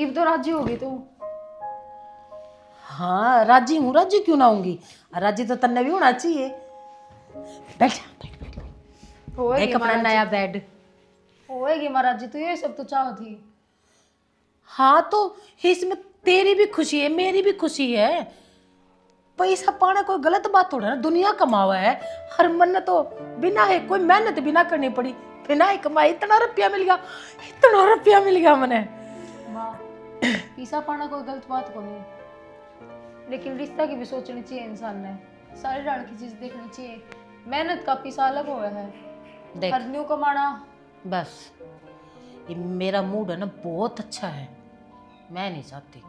इब तो राजी होगी तू। हाँ राजी हूँ, राजी क्यों ना होंगी, राजी तो तन्ने भी होना चाहिए। बैठ जा, बैठ। होएगी देख अपना महाराज नया जी, बेड। होएगी महाराज जी, तो ये सब तो चाह थी। हाँ तो इसमें तेरी भी खुशी है, मेरी भी खुशी है। पैसा पाना कोई गलत बात थोड़ा ना, दुनिया कमावा है। हर मन तो बिना है, कोई मेहनत बिना करनी पड़ी, बिना ही कमाई इतना रुपया मिल गया, इतना रुपया मिल गया मने। माँ, पीसा पाना कोई गलत बात को नहीं, लेकिन रिश्ता की भी सोचनी चाहिए इंसान ने। सारी डाल की चीज देखनी चाहिए। मेहनत का पीसा अलग हुआ है, देख हर न्यू कमाना। बस, ये मेरा मूड है ना बहुत अच्छा है, मैं नहीं चाहती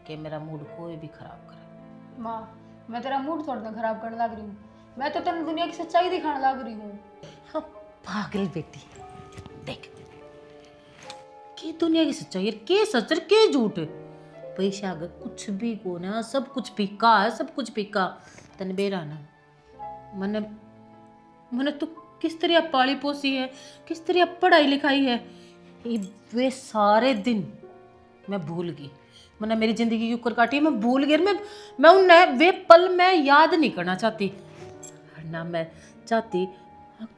कि मेरा मूड कोई भी खराब करे। माँ, मैं तेरा मूड थोड़ा ना खराब करने लग रही हूँ, मैं तो तेरे दुनिया की सच्चाई दिखाने लग रही हूँ। हाँ पागल बेटी, देख की दुनिया की सच्चाई है, के सच और के झूठ। पैसा अगर कुछ भी को ना, सब कुछ फीका है, सब कुछ फीका। तन बेरा ना मैंने मैंने तो किस तरह पाली पोसी है, किस तरह पढ़ाई लिखाई है, ये वे सारे दिन मैं भूल गई। मैंने मेरी जिंदगी की ऊपर काटी है, मैं भूल गई। मैं उन वे पल मैं याद नहीं करना चाहती ना, मैं चाहती अब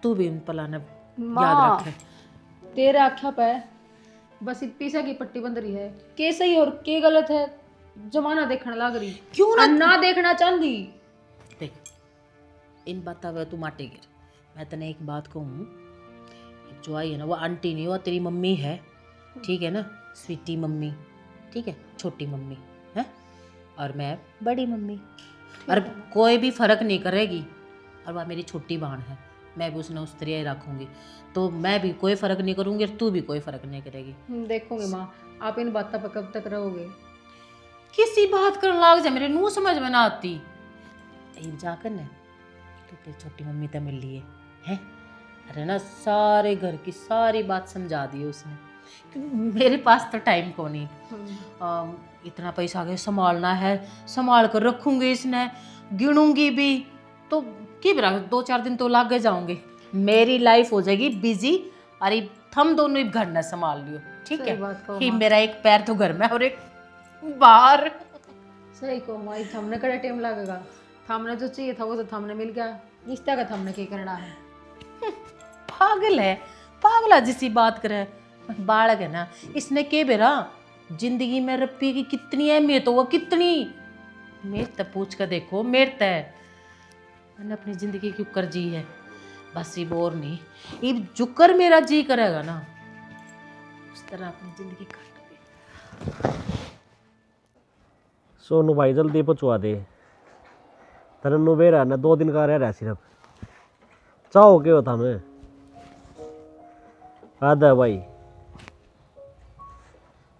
तू भी उन पला ने याद माँ, रखे। तेरे आख्या पे बस एक पीसा की पट्टी बंध रही है, के सही और के गलत है जमाना देखने लग रही, क्यों और ना ना देखना चाहती। देख इन बात तू माटे गिर। मैं तने एक बात कहूँ, जो आई है ना वो आंटी नहीं, वो तेरी मम्मी है, ठीक है ना, स्वीटी मम्मी, ठीक है, छोटी मम्मी है, और मैं बड़ी मम्मी, और कोई भी फर्क नहीं करेगी। और वह मेरी छोटी बहन है, मैं भी उसने उस तरह ही रखूँगी, तो मैं भी कोई फर्क नहीं करूँगी और तू भी कोई फर्क नहीं करेगी। देखोगे माँ, आप इन बातों पर कब तक रहोगे। किसी बात कर लाग जा, मेरे मुंह समझ में ना आती। जाकर ना तो तेरी छोटी मम्मी तो मिल लिए है, अरे ना सारे घर की सारी बात समझा दी उसने, क्योंकि मेरे पास तो टाइम को नहीं। इतना पैसा आगे संभालना है, संभाल कर रखूंगी, इसने गिनूंगी भी, तो कि बरा 2-4 दिन तो लागे जाऊंगे, मेरी लाइफ हो जाएगी बिजी। अरे हम दोनों ही घर न संभाल लियो, ठीक सही है, बात कहो ही माँ। मेरा एक पैर तो घर में और एक बाहर। सही को माँ, थमने का टाइम लगेगा, थमने जो चाहिए था वो तो थमने मिल गया, रिश्ता का थमने क्या करना है। पागल है, पागला जैसी बात करे, बालक है ना, इसने के बेरा जिंदगी में रुपये की कितनी अहमियत हो, कितनी मेरे तक पूछ कर देखो, मेरे तक मैंने अपनी जिंदगी क्यों कर जी है, बस ये बोर नहीं, ये जुकर मेरा जी करेगा ना उस तरह अपनी जिंदगी काट दे। सोनू भाई जल्दी पहुँचवा दे, तेरे नुबेरा ना 2 दिन का रह रहा सिर्फ, चाहो के होता मैं आदा भाई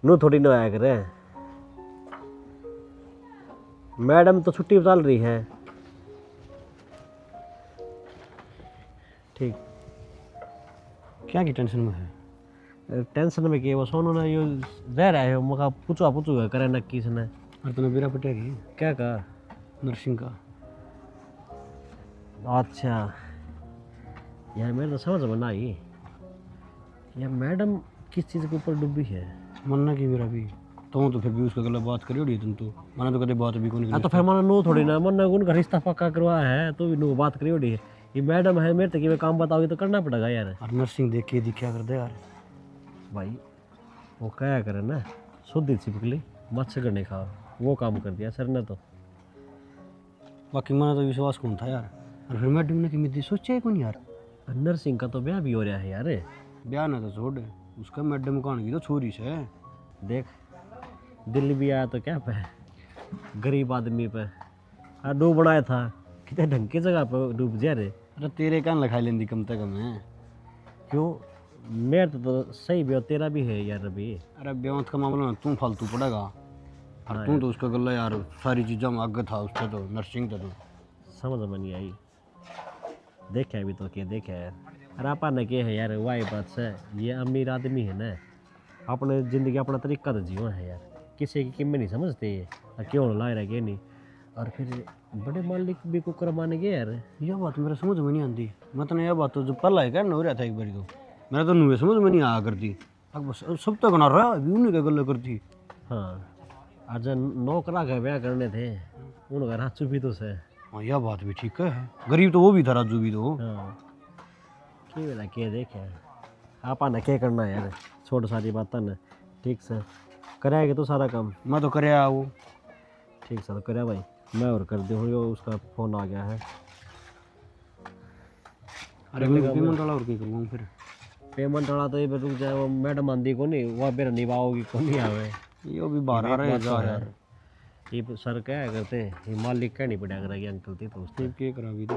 नू थोड़ी न आया करे, मैडम तो छुट्टी चल रही है। ठीक, क्या की टेंशन में है? टेंशन में के वो सोनू ना यो रह रहा है, मका पूछवा पूछूगा करे नक्की से ने। और तूने बेरा पटेगी क्या कहा? नर्सिंग का। अच्छा यार मेरे तो समझ में ना आई, यार मैडम किस चीज़ के ऊपर डूबी है। मन्ना की मेरा भी तो फिर भी उसका गलत बात करी होगी तुम तो, मैंने तो कभी बात भी कौन हाँ की। तो फिर मैंने नू थोड़ी ना, मैंने उनका रिश्ता पक्का करवाया है, तो भी नू बात करी होगी है। ये मैडम है मेरे तक मैं काम बताओगी तो करना पड़ेगा यार। और नर्सिंग देख के दिखा कर दे यार भाई वो क्या करे ना, शुद्ध छिपकली मच्छर करने खाओ, वो काम कर दिया सर ने तो। बाकी मैंने तो विश्वास कौन था यार, और फिर मैडम ने कि सोचा है कौन यार। नरसिंह का तो ब्याह भी हो रहा है यार। ब्याह ना तो छोड़, उसका मैडम कौन की तो छोरी से। देख दिल्ली भी आया तो क्या पे गरीब आदमी पे डूब बनाया था, कितने ढंग की जगह पे डूब जा रहे। अरे तेरे कान लखाई लेंदी कम से कम है। क्यों, मेरे तो सही भी और तेरा भी है यार अभी। अरे ब्याह का मामला में तू फालतू पड़ेगा, और तू तो उसका गला यार सारी चीज़ों में आगे था उसका, तो नर्सिंग था तो समझ में नहीं आई। देखा अभी तो क्या देखा है, अरे आपा ने क्या है यार, वही बात से ये अमीर आदमी है ना, अपने ज़िंदगी अपना तरीका तो जियो है यार, किसी की कीमत नहीं समझते ये, क्यों ला रहा है नहीं। और फिर बड़े मालिक भी को करवाने गए यार। यह बात मेरे समझ में नहीं आती। मैं तो यह बात तो जो पहला है क्या हो रहा था एक बार तो मेरा तो नुए समझ में नहीं आया करती। अब बस अब सब तो गना रहा अभी उन्हीं का गल्ला करती। हाँ आज नौकरा का ब्याह करने थे उन घर चुपी तो से। हाँ यह बात भी ठीक है, गरीब तो वो भी था राजू भी तो। हाँ की बेला के देखे आपा ने क्या करना यार, छोड़ सारी बात न ठीक से कराएगा तो सारा काम। मैं तो करे आया वो। ठीक से तो करे भाई, मैं और कर दूँ यो उसका फ़ोन आ गया है। अरे मैं पेमेंट वाला और क्या करूँगा फिर। पेमेंट वाला तो ये रुक जाए, वो मैडम आंदी को नहीं वहाँ पे निभाओगी को नहीं आवे। ये भी बाहर आ रहे जा यार। ये सर क्या करते ये मालिक क्या नहीं पड़ा करेगी अंकल थी तो उसने क्या करा भी तो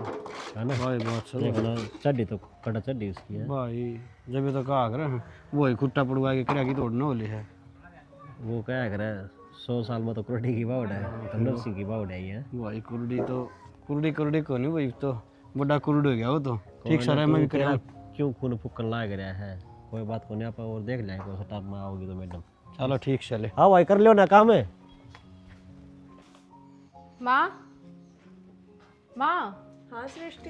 है ना भाई बात सही देखना चड्डी तो कड़ा चड्डी उसकी है। भाई जब ये तो कहा कर वो ही खुट्टा पड़वा के करेगी तो न होली है। वो क्या करे 100 साल में तो कुर्डी की बाउड है, तो नर्सिंग की बाउड है ये। भाई कुर्डी तो कुर्डी को नहीं भाई तो बड़ा कुर्ड हो गया वो तो। ठीक सर है मैं भी करा। क्यों खून फूकन लाग रहा है, कोई बात को नहीं आप और देख लेंगे कोई टाइम में आओगी तो मैडम। चलो ठीक चले। हाँ भाई कर लियो ना काम है। माँ माँ हाँ सृष्टि,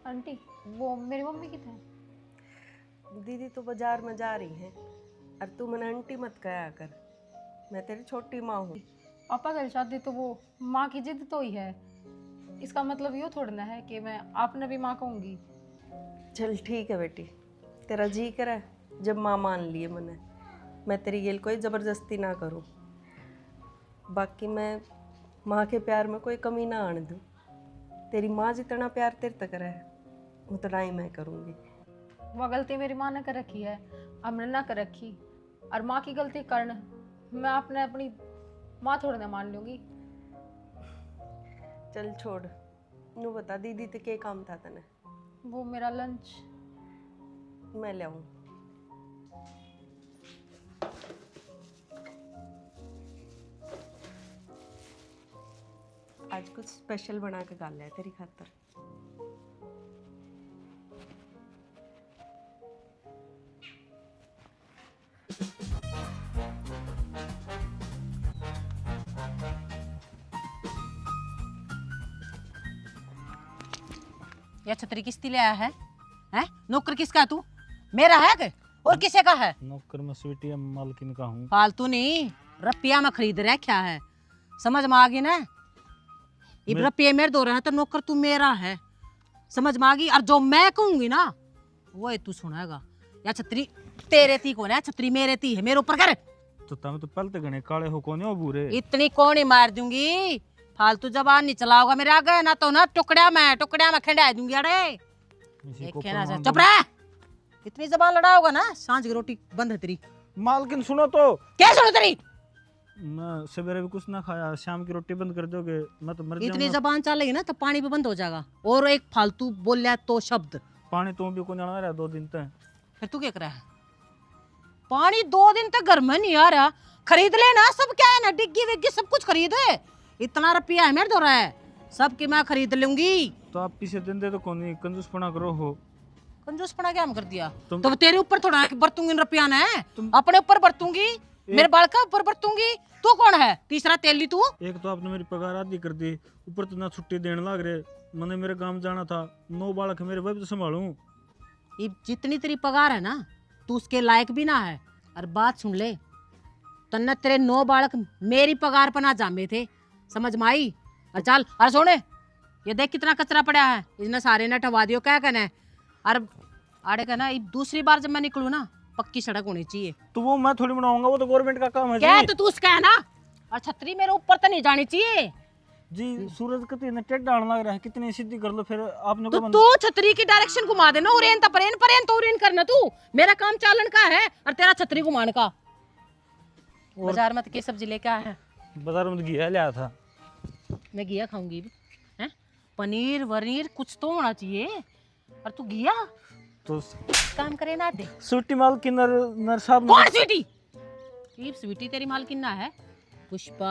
आंटी वो मेरी मम्मी कितने हैं? दीदी तो बाजार में जा रही हैं और तू मैंने आंटी मत कहा कर, मैं तेरी छोटी माँ हूँ। पापा कल शादी तो वो माँ की जिद तो ही है, इसका मतलब यो थोड़ा है कि मैं आपने भी माँ कहूँगी। चल ठीक है बेटी, तेरा जी करे जब माँ मान लिए मैंने, मैं तेरी गेल कोई ज़बरदस्ती ना करूँ। बाकी मैं माँ के प्यार में कोई कमी ना आने दूँ। तेरी माँ जितना प्यार तेरे तक करे उतना ही मैं करूँगी। वह गलती मेरी माँ ने कर रखी है, हमने ना कर रखी, और माँ की गलती के कारण मैं आपने अपनी माँ थोड़ी ना मान लूँगी। चल छोड़, नू बता दीदी ते के काम था तने? वो मेरा लंच मैं ले आऊँ। आज कुछ स्पेशल बना के गाल है तेरी खातर। यह छतरी किसती ले आया है? हैं? नौकर किसका तू? मेरा है के? और किसे का है? नौकर में स्वीटी मालकिन का हूँ। फालतू नहीं, रुपया में खरीद रहा क्या है? समझ में आ गई ना? ये रुपये मेरे दो रहा है तो नौकर तू मेरा है, समझ में आ गई? और जो मैं कहूंगी ना वो तू सुनेगा। या छतरी तेरे थी कौन है? छतरी मेरे थी है, मेरे ऊपर कर। तो तम तो पलते गणे काले हो कौन हो बूरे। इतनी कौन ही मार दूंगी, फालतू जबान नहीं चलाओगा मेरे आगे, ना तो ना टुकड़ा में खंडा दूंगी। अरे इसी को देखे ना प्रमाण चुप रह, इतनी जबान लड़ाओगा ना सांझ की रोटी बंद है तेरी। मालकिन सुनो तो। क्या सुनो तेरी? मैं सवेरे भी कुछ ना खाया, शाम की रोटी बंद कर दोगे मैं तो मर इतनी जाऊंगा। जबान चलेगी ना तो पानी भी बंद हो जाएगा। और एक फालतू बोल तो शब्द पानी तो भी को जाना रहा 2 दिन तक। फिर तू क्या कर रहा है? पानी 2 दिन तक घर में नहीं आ रहा, खरीद लेना सब। क्या है ना, डिग्गी विग्गी सब कुछ खरीद। इतना रुपया है मेरे दो रहा है, सब की मैं खरीद लूंगी। तो आप पीछे दिन दे तो कौन नहीं कंजूसपना करो हो। कंजूसपना क्या हम कर दिया? तुम- तो तेरे ऊपर थोड़ा बरतूंगी रुपया ने, अपने ऊपर बरतूंगी, मेरे बाल का ऊपर बरतूंगी। तू कौन है? तीसरा तेली तू। एक तो आपने मेरी पगार आधी कर दी, ऊपर तो ना छुट्टी देने लग रहे। मैंने मेरे गांव जाना था, 9 बालक मेरे वह भी तो संभालूं। ये जितनी तेरी पगार है ना तू उसके लायक भी ना है। और बात सुन ले, तन्ना तेरे 9 बालक मेरी पगार पर ना जामे थे, समझ में आई? और चल अरे सोने, ये देख कितना कचरा पड़ा है, इसने सारे ने हटवा दियो। क्या कहना है? और आड़े कहना ये दूसरी बार जब मैं निकलूँ ना पक्की सड़क होनी चाहिए। तो वो मैं थोड़ी बनाऊंगा, वो तो गवर्नमेंट का काम है क्या जी। तो तू उसका है ना? और छतरी मेरे ऊपर तो नहीं जानी चाहिए। जी सूरज कितने टेढ़ डालने लग रहा है, कितनी सीधी कर लो फिर आपने तो को तू छतरी की डायरेक्शन घुमा देना, उरेन तो परेन, परेन तो उरेन करना। तू मेरा काम चालन का है और तेरा छतरी घुमाने का। बाजार में के सब्जी लेके आया है? बाजार में घिया लिया था। मैं घिया खाऊंगी भी हैं? पनीर वनीर कुछ तो होना चाहिए। और तू घिया तो काम करे ना दे। स्वीटी माल की नर साहब कौन स्वीटी? स्वीटी तेरी मालकिन ना है, पुष्पा।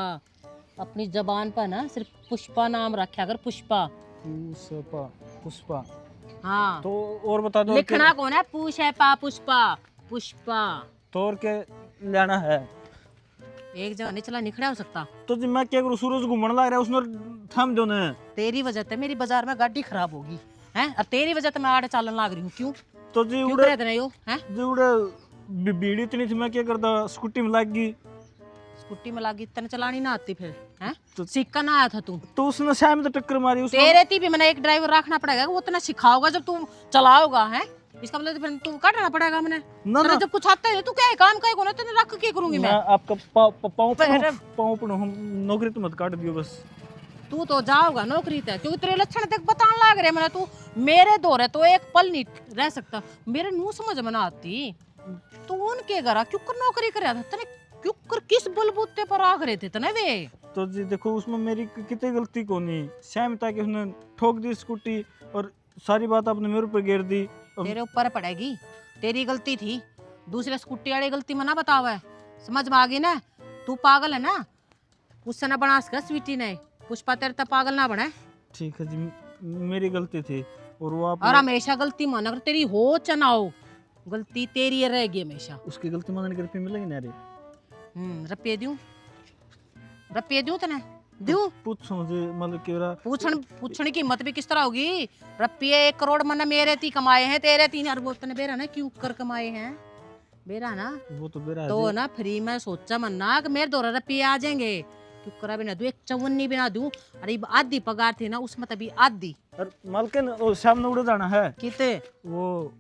अपनी जबान पर ना सिर्फ पुष्पा नाम रखा कर, पुष्पा। पुष्पा पुष्पा। हाँ तो और बता दो लिखना कौन है? पुष्पा पुष्पा पुष्पा। तो और क्या लेना है? एक जगह नहीं चला निखड़ा हो सकता। तो जी मैं क्या करूँ, सूरज घूमने लग रहा है उसने थम दो ने। तेरी वजह से मेरी बाजार में गाड़ी खराब होगी हैं, और तेरी वजह से मैं आड़े चालन लाग रही हूँ। क्यों? तो जी क्यों उड़े करे इतना यो हैं? जी उड़े भीड़ इतनी थी, मैं क्या करता, स्कूटी में लग गई। स्कूटी में लागी तने चलानी ना आती फिर हैं? तो- सीखा ना आया था तू? तो उसने शाम में टक्कर मारी उसमें। तेरे थी भी मैंने एक ड्राइवर रखना पड़ेगा, वो इतना सिखाओगा जब तू चलाओगा हैं? इसका मतलब तो फिर तू काटना पड़ेगा मैंने। ना तेरे ना, जब कुछ आता है तू क्या है, काम का है, तेने रख के करूंगी मैं मैं। आपका पाँव पैर- पाँव पड़ो, हम नौकरी तो मत काट दियो बस। तू तो जाओगा नौकरी तक, क्योंकि तेरे लक्षण तक बताने लग रहे मैंने। तू मेरे दौरे तो एक पल नहीं रह सकता, मेरे नू समझ में ना आती। तू उनके घर क्यों कर नौकरी कर रहा था? तने क्यों कर किस बलबूते पर आ रहे थे तने वे? तो जी देखो, उसमें मेरी कितनी गलती को नहीं, शाम तक उसने ठोक दी स्कूटी और सारी बात आपने मेरे ऊपर घेर दी। अब तेरे ऊपर पड़ेगी, तेरी गलती थी। दूसरे स्कूटी वाली गलती में ना बतावा है, समझ में आ गई ना? तू पागल है ना, उससे ना बना सका स्वीटी ने। पुष्पा तेरे तक पागल ना बने। ठीक है जी, मेरी गलती थी और वो और आप हमेशा गलती माना कर, तेरी हो च ना हो, गलती तेरी रहेगी हमेशा। उसकी गलती मानने के रुपये मिलेंगे ना रे। रुपये दूं? रुपये दूं तने? दूं? पूछो जी, मतलब कि मेरा पूछने की हिम्मत भी किस तरह होगी? रुपये 1 करोड़ मन मेरे ती कमाए हैं, तेरे 3 अरब तने बेरा ना क्यों कर कमाए हैं? बेरा ना वो तो मेरा है तो जी। ना फ्री में सोचा मन्ना कि मेरे 2 रुपये आ जाएंगे। क्यों करा भी ना दूं, एक चवन्नी भी ना दूं। अरे आधी पगार थी ना उसमें तभी आधी। और मालकिन वो शाम में उड़े जाना है, किते वो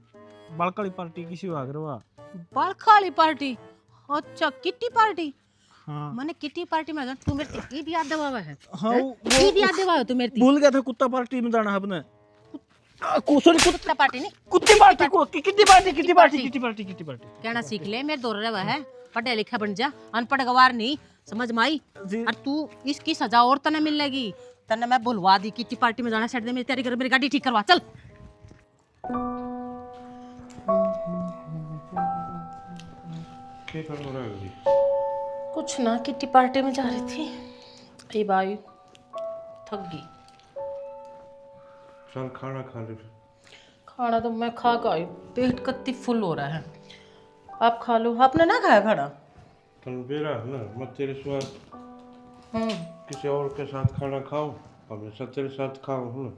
बालकाली पार्टी किसी को आगर हुआ। बालखा वाली पार्टी? अच्छा किट्टी पार्टी। हाँ मैंने किट्टी पार्टी में तू मेरे ईद याद दिलावा है? हाँ, हैं? वो ईद याद दिलावा तू मेरे भूल गया था, कुत्ता पार्टी में जाना है अपने। सॉरी, कुत्ता पार्टी नहीं, कुत्ती पार्टी को कितनी पार्टी कितनी पार्टी कितनी पार्टी कितनी पार्टी कहना सीख ले। मेरे 2 रवा है, पढ़े लिखा बन जा, अनपढ़ गवार नहीं। समझ में आई? जी। और तू इसकी सजा और तने मिलेगी। तने मैं बुलवा दी किट्टी पार्टी में जाना, सेट दे मेरी तैयारी कर, मेरी गाड़ी ठीक करवा चल। कुछ ना, किट्टी पार्टी में जा रही थी, ये बायू थक गई। चल खाना खा ले। खाना तो मैं खा का आई, पेट कत्ती फुल हो रहा है। आप खा लो, आपने ना खाया खाना? तन बेरा है ना, मैं तेरे साथ हम्म किसी और के साथ खाना खाऊं, हमेशा तेरे साथ खाऊं ना।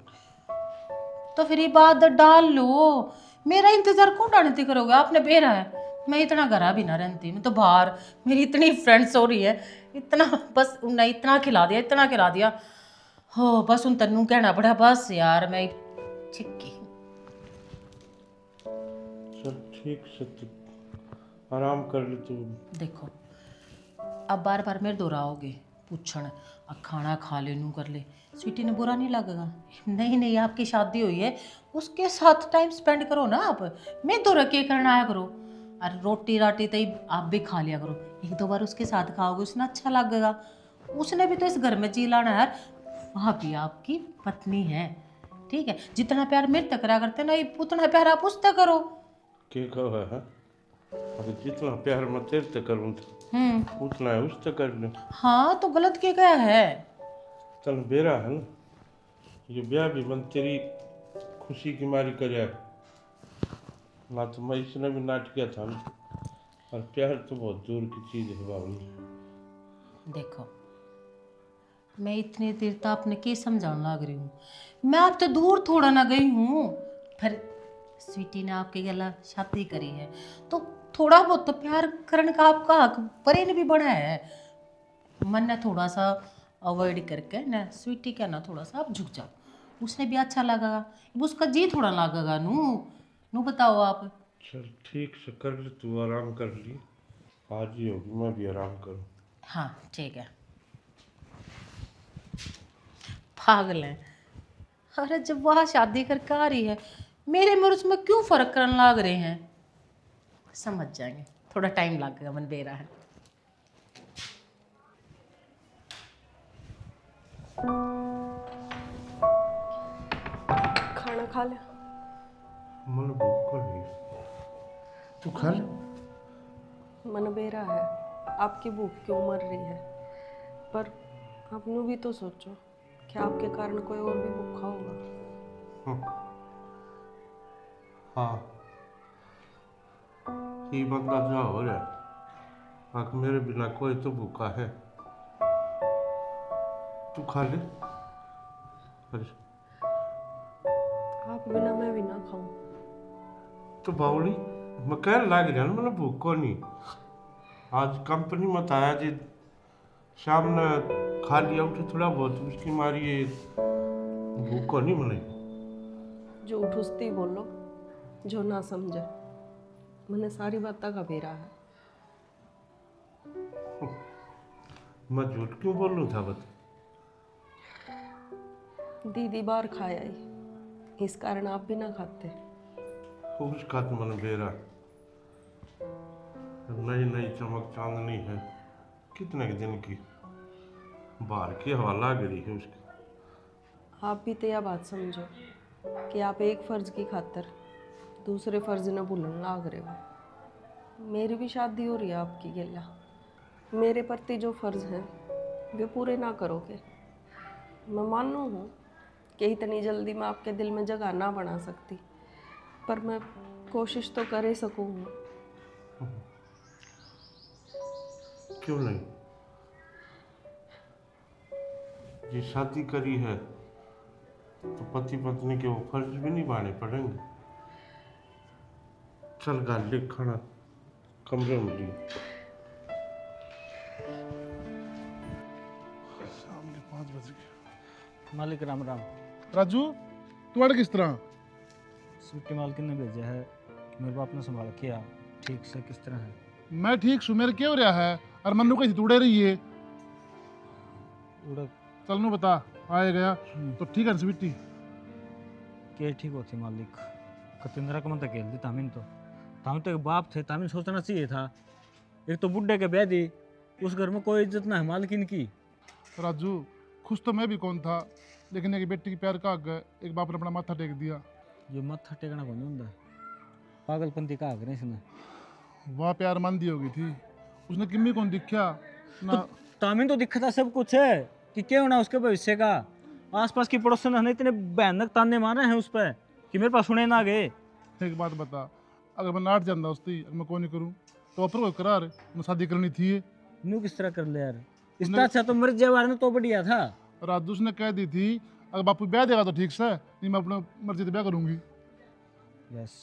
तो फिर ये बात डाल लो। मेरा इंतजार कौन डालती करोगे? आपने बेरा है, मैं इतना घरा भी ना रहती, मैं तो बाहर। मेरी इतनी फ्रेंड्स हो रही है, इतना बस उन्हें इतना खिला दिया, इतना खिला दिया। हो बस उन तन्नू कहना पड़ा, बस यार मैं छिक्की। चल ठीक से तू आराम कर ले तू। देखो अब बार बार मेरे दोहराओगे पूछण, अब खाना खा ले नू कर ले, स्वीटी ने बुरा नहीं लगेगा? नहीं नहीं, आपकी शादी हुई है, उसके साथ टाइम स्पेंड करो ना आप। मैं दोहरा के करना आया करो। और रोटी राटी तो आप भी खा लिया करो, 1-2 बार उसके साथ खाओगे, उसने अच्छा लगेगा। उसने भी तो इस घर में जी लाना है यार, वहाँ भी आपकी पत्नी है। ठीक है, जितना प्यार मेरे तक करा करते ना, उतना प्यार आप उससे करो। के कहो है अगर जितना प्यार मैं तेरे से करूँ उतना है उससे कर ले। हाँ तो गलत क्या गया है? चल बेरा है ना, ये ब्याह भी मन तेरी खुशी की मारी कर ना, तो मैं इसने भी नाट किया था ना। और प्यार तो बहुत दूर की चीज़ है बाबू। देखो मैं इतनी देर तक आपने के समझाने लग रही हूँ, मैं आपसे दूर थोड़ा ना गई हूँ। फिर स्वीटी ने आपके गला शादी करी है तो थोड़ा बहुत तो प्यार करने का आपका हक परे ने भी बना है। मन ने थोड़ा सा अवॉइड करके ना स्वीटी का ना थोड़ा सा आप झुक जाओ, उसने भी अच्छा लगेगा, अब उसका जी थोड़ा लगेगा। नू नू बताओ आप। चल ठीक से कर ले तू, आराम कर ली, आज ही होगी, मैं भी आराम करूँ। हाँ ठीक है। पागल है। अरे जब वह शादी करके आ रही है, मेरे में और उसमें क्यों फर्क करने लग रहे हैं? समझ जाएंगे, थोड़ा टाइम लगेगा, मन बेरा है। खाना खा ले। मन भूख नहीं, तू खा ले। मन बेरा है, आपकी भूख क्यों मर रही है? पर आपने भी तो सोचो कि आपके कारण कोई और भी भूखा होगा। हाँ, ये बंदा जो हो रहा है, आख मेरे बिना कोई तो भूखा है। तू खा ले। अरे आप बिना मैं भी ना खाऊं। तो बावली मैं कह लाग रहा ना मैंने भूख को नहीं आज कंपनी मत आया जी शाम ने खा लिया उठे थोड़ा बहुत उसकी मारी ये भूख को नहीं मिले जो उठुस्ती बोलो जो ना समझे मैंने सारी बातें का बेरा है। मैं झूठ क्यों बोल रहा था बता दीदी बाहर खाया ही इस कारण आप भी ना खाते। उसका तो मन बेरा नई नई चमक चांदनी है कितने के दिन की बाहर की हवा लाग रही है उसकी। आप भी तो यह बात समझो कि आप एक फ़र्ज की खातर दूसरे फ़र्ज न भूलन लाग रहे हो। मेरी भी शादी हो रही है आपकी गेला मेरे प्रति जो फ़र्ज हैं वे पूरे ना करोगे। मैं मानू हूँ कि इतनी जल्दी मैं आपके दिल में जगह ना बना सकती पर मैं कोशिश तो कर ही सकूँगी। क्यों नहीं जी शादी करी है तो पति पत्नी के वो फर्ज भी निभाने पड़ेंगे। चल गाली खाना कमरे में लिए शाम के 5 बज गए। मालिक राम राम। राजू तुम्हारे किस तरह? स्वीटी मालकिन ने भेजा है कि मेरे बाप ने संभाल किया ठीक से किस तरह है? मैं ठीक सु मेरे क्या हो रहा है और मन्नू कैसे तूड़े रही है? उड़ा चल नू बता आए गया तो ठीक है स्वीटी। के ठीक होती मालिक कतिंद्रा को मन तक खेल दी तामिन तो एक बाप थे तामिन सोचना चाहिए था। एक तो बुढ़े के ब्याह दी उस घर में कोई इज्जत ना है मालकिन की। राजू खुश तो मैं भी कौन था लेकिन एक बेटी की प्यार का आग एक बाप ने अपना माथा टेक दिया। ये मत्था टेकना कौन होता पागलपंती का आग इसने। वह प्यार मान दी होगी थी उसने किम्मी कौन दिखा ना। तामिन तो दिखता सब कुछ है कि क्या होना उसके भविष्य का। आसपास की पड़ोसन ने इतने भयानक ताने मारे हैं उस पर कि मेरे पास सुने ना गए। एक बात बता अगर मैं नाट जाता उसती मैं कौन नहीं करूँ तो अपर को करार मैं शादी करनी थी। न्यू किस तरह कर ले यार इसका अच्छा तो मर जाए ने तो बढ़िया था। राजू ने कह दी थी अगर बापू ब्याह देगा तो ठीक से नहीं मैं अपने मर्जी से ब्याह करूंगी। यस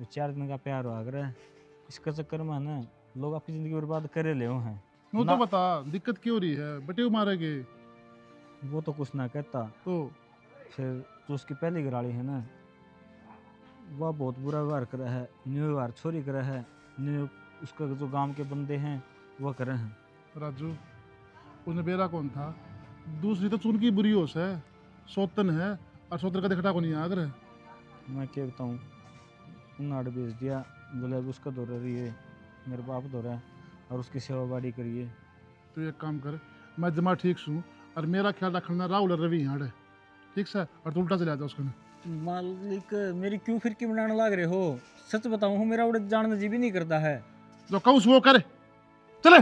4 दिन का प्यार हुआ अगर इसका चक्कर में ना लोग आपकी जिंदगी बर्बाद करे ले हैं। नो ना- तो बता दिक्कत क्यों हो रही है बेटे को मारेगे वो तो कुछ ना कहता तो फिर जो उसकी पहली घराड़ी है ना वह बहुत बुरा व्यवहार करे है न्यू व्यवहार छोरी करे है न्यू उसका जो गांव के बंदे हैं वह करे हैं। राजू उसने बेरा कौन था दूसरी तो चुन की बुरी होश है सोतन है और सोतर का देखटा को नहीं आगर है। मैं क्या बताऊँ नाड़ बेच दिया बोले अब उसका दौरा रही है मेरे बाप दौरा है और उसकी सेवा बाड़ी करिए। तो एक काम कर मैं जमा ठीक सूँ और मेरा ख्याल रखना राहुल रवि यहाँ है ठीक से और तू उल्टा चले आता उसको। मालिक मेरी क्यों फिरकी बनाने लग रहे हो? सच बताऊं हूँ मेरा उड़े जानने जी भी नहीं करता है। जो कहूँ वो करे चले।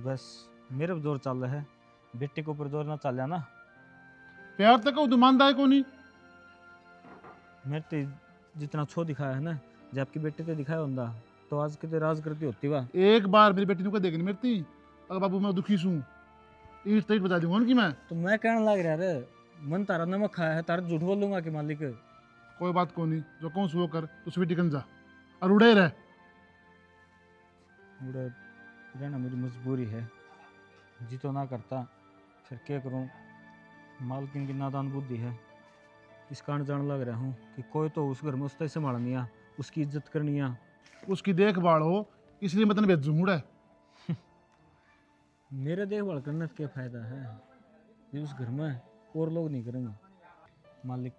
बस मेरे पर जोर चल रहा है बेटे के ऊपर जोर ना चल जाना। प्यार तक कहूँ तो मानता है कौन नहीं। मेरे ते जितना छो दिखाया है ना जब आपकी बेटे ते दिखाया होंदा तो आज के राज करती होती वाह। एक बार मेरी बेटी को देखनी मेरती अगर बाबू मैं दुखी सूँ ईट तईट बता दूंगा उनकी मैं। तो मैं कहने लग रहा रे मन तारा नमक खाया है तारा झूठ बोलूंगा कि मालिक। कोई बात को नहीं जो कहूँ वो कर तो स्वीटी कन जा और उड़े रह। उड़े रहना मेरी मजबूरी है जी तो ना करता फिर क्या करूं मालकिन की नादान बुद्धि है इस कारण जान लग रहा हूँ कि कोई तो उस घर में उससे संभालनी है उसकी इज्जत करनी है उसकी देखभाल हो इसलिए मैं तेने भेजूँ उड़े। मेरे देखभाल करने से क्या फायदा है ये उस घर में और लोग नहीं करेंगे। मालिक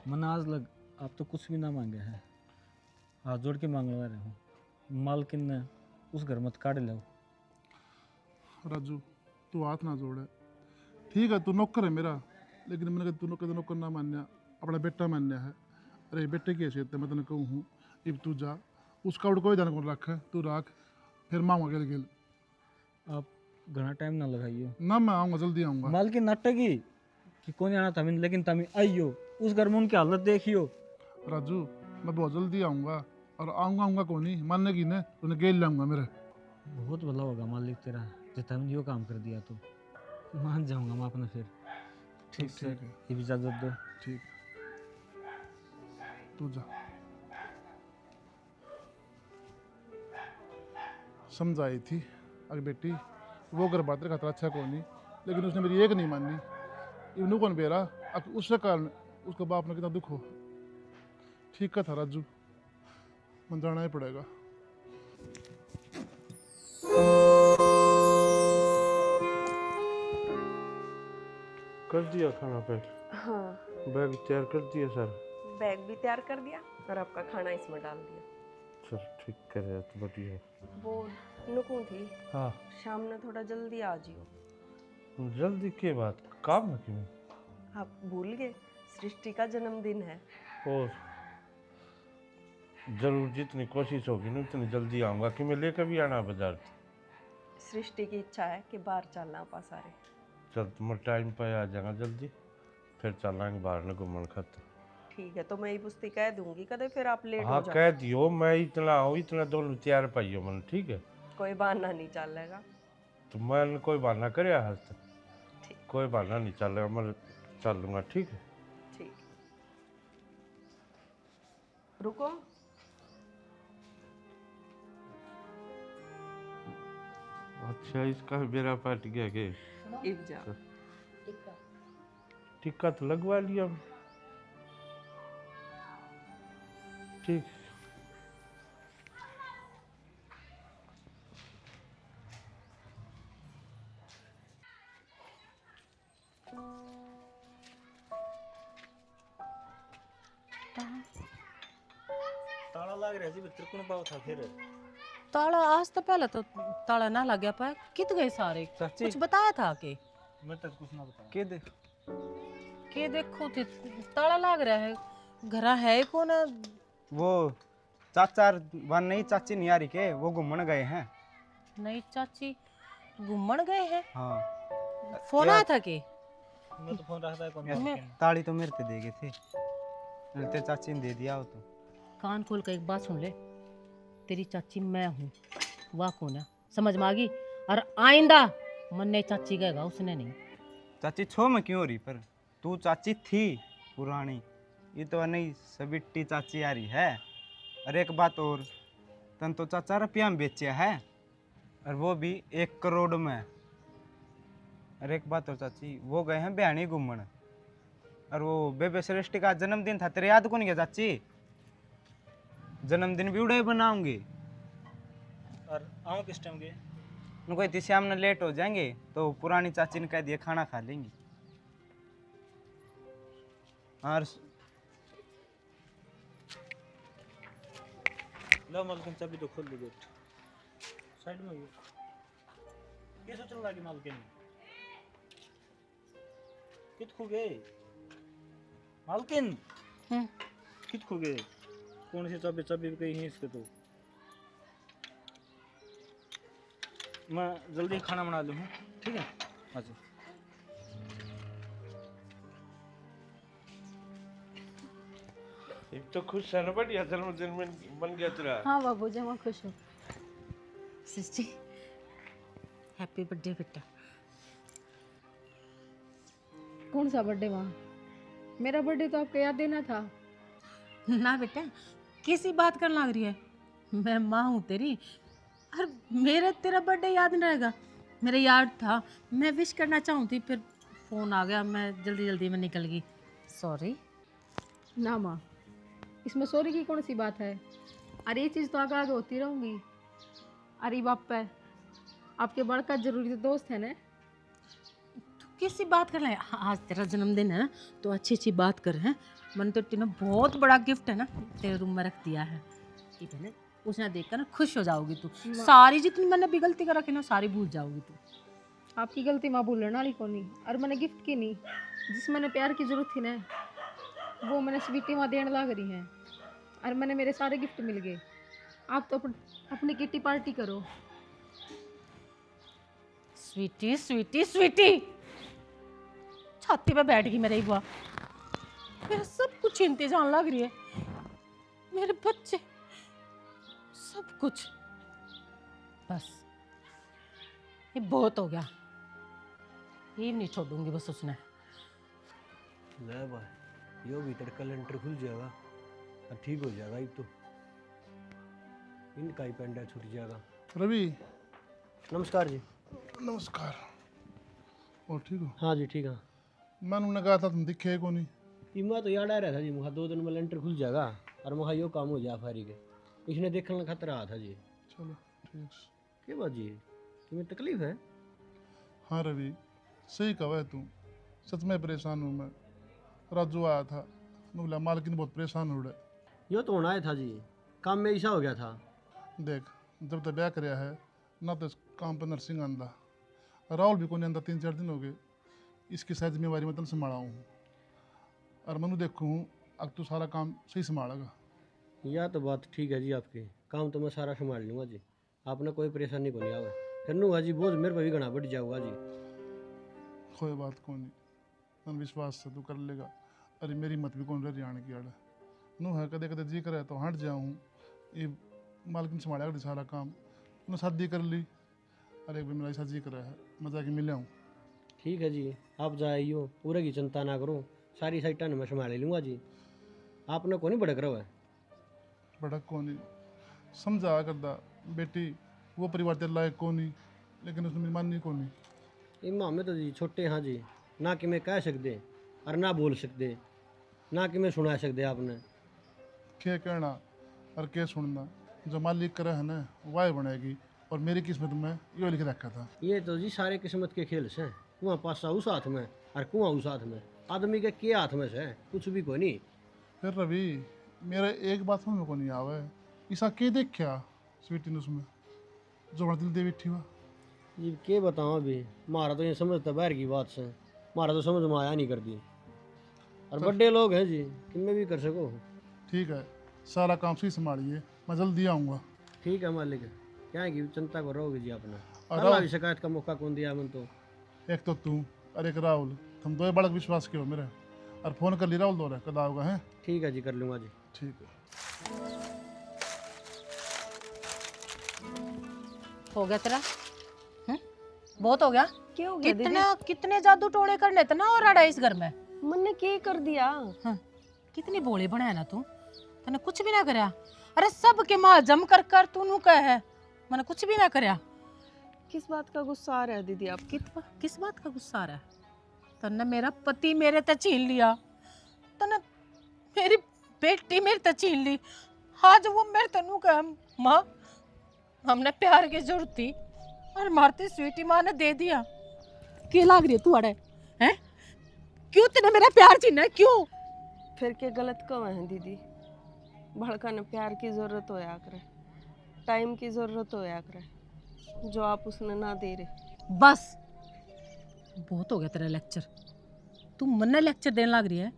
मन आज लग आप तो कुछ भी ना मांगे हैं हाथ जोड़ के मांग रहे हूँ मालकिन ने उस घर मत काट लो। राजू तू हाथ ना जोड़े ठीक है तू नौकर है मेरा लेकिन मैंने कहा तू नौकर ना मान्या अपना बेटा मान्या है। अरे बेटे की हैसियत है मैं तेने कहूँ हूँ अब तू जा उसका उड़ कोई ध्यान कौन रख तू रख फिर माँ गेल गेल। आप घना टाइम ना लगाइयो ना मैं आऊँगा जल्दी आऊँगा। मालकिन नाटकी कि कौन आना था लेकिन तमी आइयो उस घर में उनकी हालत देखियो। राजू मैं बहुत जल्दी आऊँगा और आऊँगा कौन नहीं मानने की ने उन्हें गेल लाऊंगा मेरे। बहुत भला होगा मालिक तेरा जितना मैंने यो काम कर दिया तो मान जाऊंगा मैं अपना फिर। ठीक ठीक है ये भी इजाजत दो। ठीक। तू जा। समझाई थी अगर बेटी वो घर बात खतरा अच्छा कौन नहीं, लेकिन उसने मेरी एक नहीं मानी। इवनू कौन बेरा अब उसके कारण उसके बाप ने कितना दुख हो। ठीक का था राजू, मन जाना ही पड़ेगा। कर दिया खाना पैक? हाँ, बैग तैयार कर दिया सर? बैग भी तैयार कर दिया और आपका खाना इसमें डाल दिया। सर ठीक करे तो बढ़िया। वो नुकूं थी, हाँ शाम ने थोड़ा जल्दी आ जियो। जल्दी के बात काम है कि मैं? आप भूल गए, सृष्टि का जन्मदिन है। और जरूर जितनी कोशिश होगी ना उतनी जल्दी आऊँगा। कि मैं लेकर भी आना बाजार? सृष्टि की इच्छा है कि बाहर चलना पा सारे। चल तुम टाइम पे आ जाएगा जल्दी, फिर चलेंगे बाहर न घूमन खत। ठीक है, तो मैं ये पुस्ती कह दूंगी कदे, फिर आप लेट हाँ हो जाओ। कह दियो मैं इतना आऊँ, इतना दोनों तैयार पाइयो मन। ठीक है, कोई बहाना नहीं चलेगा। तो मैं कोई बहाना करे हस्त? ठीक। कोई बहाना नहीं चलेगा, मैं चल लूँगा। ठीक है ठीक, रुको। अच्छा इसका बेरा पाट गया के? इब जा। टिक्का तो लगवा लिया। ठीक। ताला लग रहा जी भीतर कौन पाव था फिर? ताला आज तो पहले तो ताला ना लग गया पाया, कित गए सारे? चाची। कुछ बताया था के? मैं तक कुछ ना बता के दे। के देखो थे ताला लग रहा है, घरा है कौन? वो चाचा वन नहीं चाची नहीं आ रही के, वो घूमने गए हैं। नहीं चाची घूमन गए हैं? हाँ फोन आया था के? मैं तो फोन रखता है कौन? यार, ताली तो मेरे पे दे गए थे, तेरे चाची ने दे दिया हो तो। कान खोल कर एक बात सुन ले, तेरी चाची मैं हूँ, वाह कौन है, समझ में आ गई? और आइंदा मन ने चाची कहेगा, उसने नहीं। चाची छो में क्यों हो रही, पर तू चाची थी पुरानी, ये तो नहीं सबिट्टी चाची आ रही है। और एक बात और, तन तो चाचा रुपया में बेचा है, और वो भी 1 करोड़ में। और एक बात और चाची, वो गए हैं बयानी घूमन, और वो बेबे सृष्टि का जन्मदिन था, तेरे याद कौन गया चाची? जन्मदिन भी उड़े बनाऊंगी। और आऊं किस टाइम गए? उनको इतनी शाम में लेट हो जाएंगे तो पुरानी चाची ने कह दिया खाना खा लेंगी। और लो मालकिन चाबी तो खोल दे गेट साइड में। ये सोच रहा कि मालकिन कित खो गए? मालकिन कित खो गए? कौन सी चाबी? चाबी कहीं है इसके तो। मैं जल्दी खाना बना लूँ, ठीक है? अच्छा एक तो खुश है ना, बढ़िया जन्मदिन बन गया तेरा। हाँ बाबू जी मैं खुश हूँ। सृष्टि हैप्पी बर्थडे बेटा। कौन सा बर्थडे माँ? मेरा बर्थडे तो आपको याद देना था। ना बेटा, किसी बात कर लग रही है, मैं माँ हूँ तेरी, और मेरा तेरा बर्थडे याद नहीं रहेगा? मेरा याद था, मैं विश करना चाहूँ थी, फिर फ़ोन आ गया, मैं जल्दी में निकल गई, सॉरी। ना माँ, इसमें सॉरी की कौन सी बात है? अरे ये चीज़ तो आगे आगे होती रहूँगी। अरे बाप है, आपके बड़का जरूरी दोस्त है ना। तो किसी बात कर ले, आज तेरा जन्मदिन है ना, तो अच्छी बात कर। हैं मैंने तो तेना बहुत बड़ा गिफ्ट है ना तेरे रूम में रख दिया है, ठीक है ना? उसने देखकर ना खुश हो जाओगी तू, सारी जितनी मैंने भी गलती कर रखी ना सारी भूल जाओगी तू। आपकी गलती माँ भूलने वाली कौन नहीं। और मैंने गिफ्ट की नहीं, जिस मैंने प्यार की जरूरत थी ना वो मैंने स्वीटी माँ देने लग रही हैं, और मैंने मेरे सारे गिफ्ट मिल गए। आप तो अपनी किटी पार्टी करो। स्वीटी स्वीटी स्वीटी, छाती पे बैठ गई मेरी बुआ, मेरा सब कुछ इंतजाम लग रही है, मेरे बच्चे सब कुछ। बस ये बहुत हो गया, ये नहीं छोड़ूंगी बस उसने। ले भाई, यो भीतर कैलेंडर खुल जाएगा, ठीक हो जाएगा, ये तो इनका ही पेंडा छूट जाएगा। रवि नमस्कार जी। नमस्कार। और ठीक हो? हाँ जी ठीक है। मैंने कहा था तुम दिखे को नहीं। इमा तो याद आ रहा था जी, मुझे 2 दिन में लेंटर खुल जाएगा और मुझे यो काम हो जाए फारी के, इसने देखने का खतरा था जी। चलो ठीक। क्या बात जी, तुम्हें तकलीफ है? हाँ रवि, सही कहा है तू, सच में परेशान हूँ मैं। राजू आया था, मैं बोला मालकिन बहुत परेशान हो रहा है। यो तो होना ही था जी, काम में ऐसा हो गया था। देख, जब तक ब्याह कराया है ना तो इस काम पर नर्सिंग आंदा, राहुल भी कोई आंदा, 3-4 दिन हो गए। इसकी शायद जिम्मेवारी मैं तन संभाला हूँ और मनु देखूँ अब तू सारा काम सही संभालेगा। यह तो बात ठीक है जी, आपकी काम तो मैं सारा संभाल लूँगा जी, आपने कोई परेशानी को नहीं आवे। फिर नूँगा जी बोझ मेरे पर भी घना बढ़ जाऊँगा जी। कोई बात को नहीं, मन विश्वास से तू कर लेगा। अरे मेरी मत भी कौन रही आने की आड़ नू है, कदे कदे जी करे तो हट जाऊँ, ये मालकिन संभालेगा सारा काम। उन्हें शादी कर ली, अरे एक बार मेरा ऐसा जी करा है मैं जाके मिल आऊँ। ठीक है जी, आप जाइयो, पूरे की चिंता ना करो, सारी साइटा मैं संभाल लूँगा जी, आपने को नहीं भड़क रहा है। भड़क को नहीं, समझा करदा बेटी वो परिवार तेरे लायक को नहीं, लेकिन उसने मेरी माननी को नहीं। इमा हमें तो जी छोटे हाँ जी, ना कि मैं कह सकते और ना बोल सकते, ना कि मैं सुना सकते आपने। क्या कहना और क्या सुनना, जो मालिक करे है ना वाह बनेगी, और मेरी किस्मत में यो लिख रखा था। ये तो जी सारे किस्मत के खेल से, कुआं पासा उस हाथ में और कुआं उस हाथ में, आदमी के हाथ में से कुछ भी कोई नहीं। फिर रवि मेरा एक बात समझ में को नहीं आवे, ऐसा के देखा स्वीटी ने उसमें जो हमारे दिल दे बैठी हुआ। जी क्या बताऊँ अभी, मारा तो ये समझता बाहर की बात से, मारा तो समझ में आया नहीं कर दी, और बड़े लोग हैं जी कि मैं भी कर सको। ठीक है, सारा काम सही संभालिए, मैं जल्दी आऊँगा। ठीक है मालिक, क्या है कि चिंता कर रहोगे जी आपने, और अल्लाह भी शिकायत का मौका कौन दिया मन तो। एक तो तू और एक राहुल, तुम दो बड़ा विश्वास किया मेरे, और फोन कर ली राहुल दो रहे कदा होगा है। ठीक है जी, कर लूँगा जी। ठीक है। हो गया तेरा? बहुत हो गया। क्या हो गया दीदी? कितना कितने जादू टोने करने थे ना और रड़ा इस घर में। मैंने क्या कर दिया? हाँ, कितनी भोली बनाया ना तू, तने कुछ भी ना करया। अरे सब के माँ जम कर कर तू नु कह है, मैंने कुछ भी ना करया। किस बात का गुस्सा आ रहा है दीदी आप? किस बात का गुस्सा आ रहा है? तने मेरा पति मेरे ते छीन लिया, तने मेरी बेटी मेरे ते छीन ली। आज वो मेरे तनु कह माँ हमने प्यार की जरूरत थी और मारती स्वीटी माँ ने दे दिया। क्या लाग रही है तू अड़े हैं? क्यों तूने मेरा प्यार छीना है, क्यों? फिर के गलत कब है दीदी? भड़का ने प्यार की जरूरत होया करे, टाइम की जरूरत होया करे, जो आप उसने ना दे रहे। बस बहुत हो गया तेरा लेक्चर, तू मन्ने लेक्चर देने लग रही है।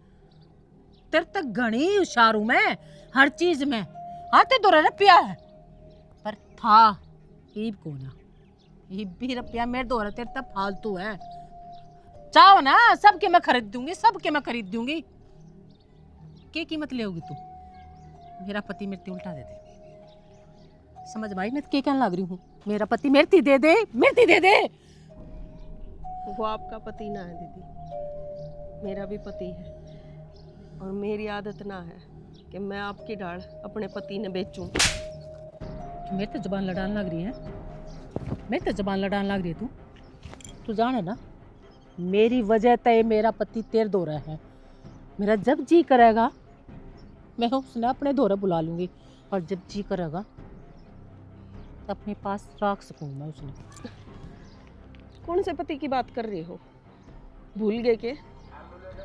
तेरे तक घनी होशियार हूं मैं हर चीज में। हाँ ते दो रुपया है पर था ईब को ना, ईब भी रुपया मेरे दो तेरे तक फालतू है। चाहो ना सबके मैं खरीद दूंगी, सबके मैं खरीद दूंगी। क्या कीमत ले होगी तू? मेरा पति मेरे उल्टा दे दे, समझ भाई मैं क्या कहने लग रही हूँ। मेरा पति मेरे दे दे, मेरे दे दे। वो आपका पति ना है दीदी, मेरा भी पति है, और मेरी आदत ना है कि मैं आपकी डाल अपने पति ने बेचूं। मेरे तो जबान लड़ाने लग रही है, मेरे तो जबान लड़ाने लग रही है तू जाने ना मेरी वजह तय मेरा पति तेरे दो रहा है। मेरा जब जी करेगा मैं उसने अपने दौरे बुला लूंगी, और जब जी करेगा अपने पास रख सकूंगी मैं उसने। कौन से पति की बात कर रही हो? भूल गए के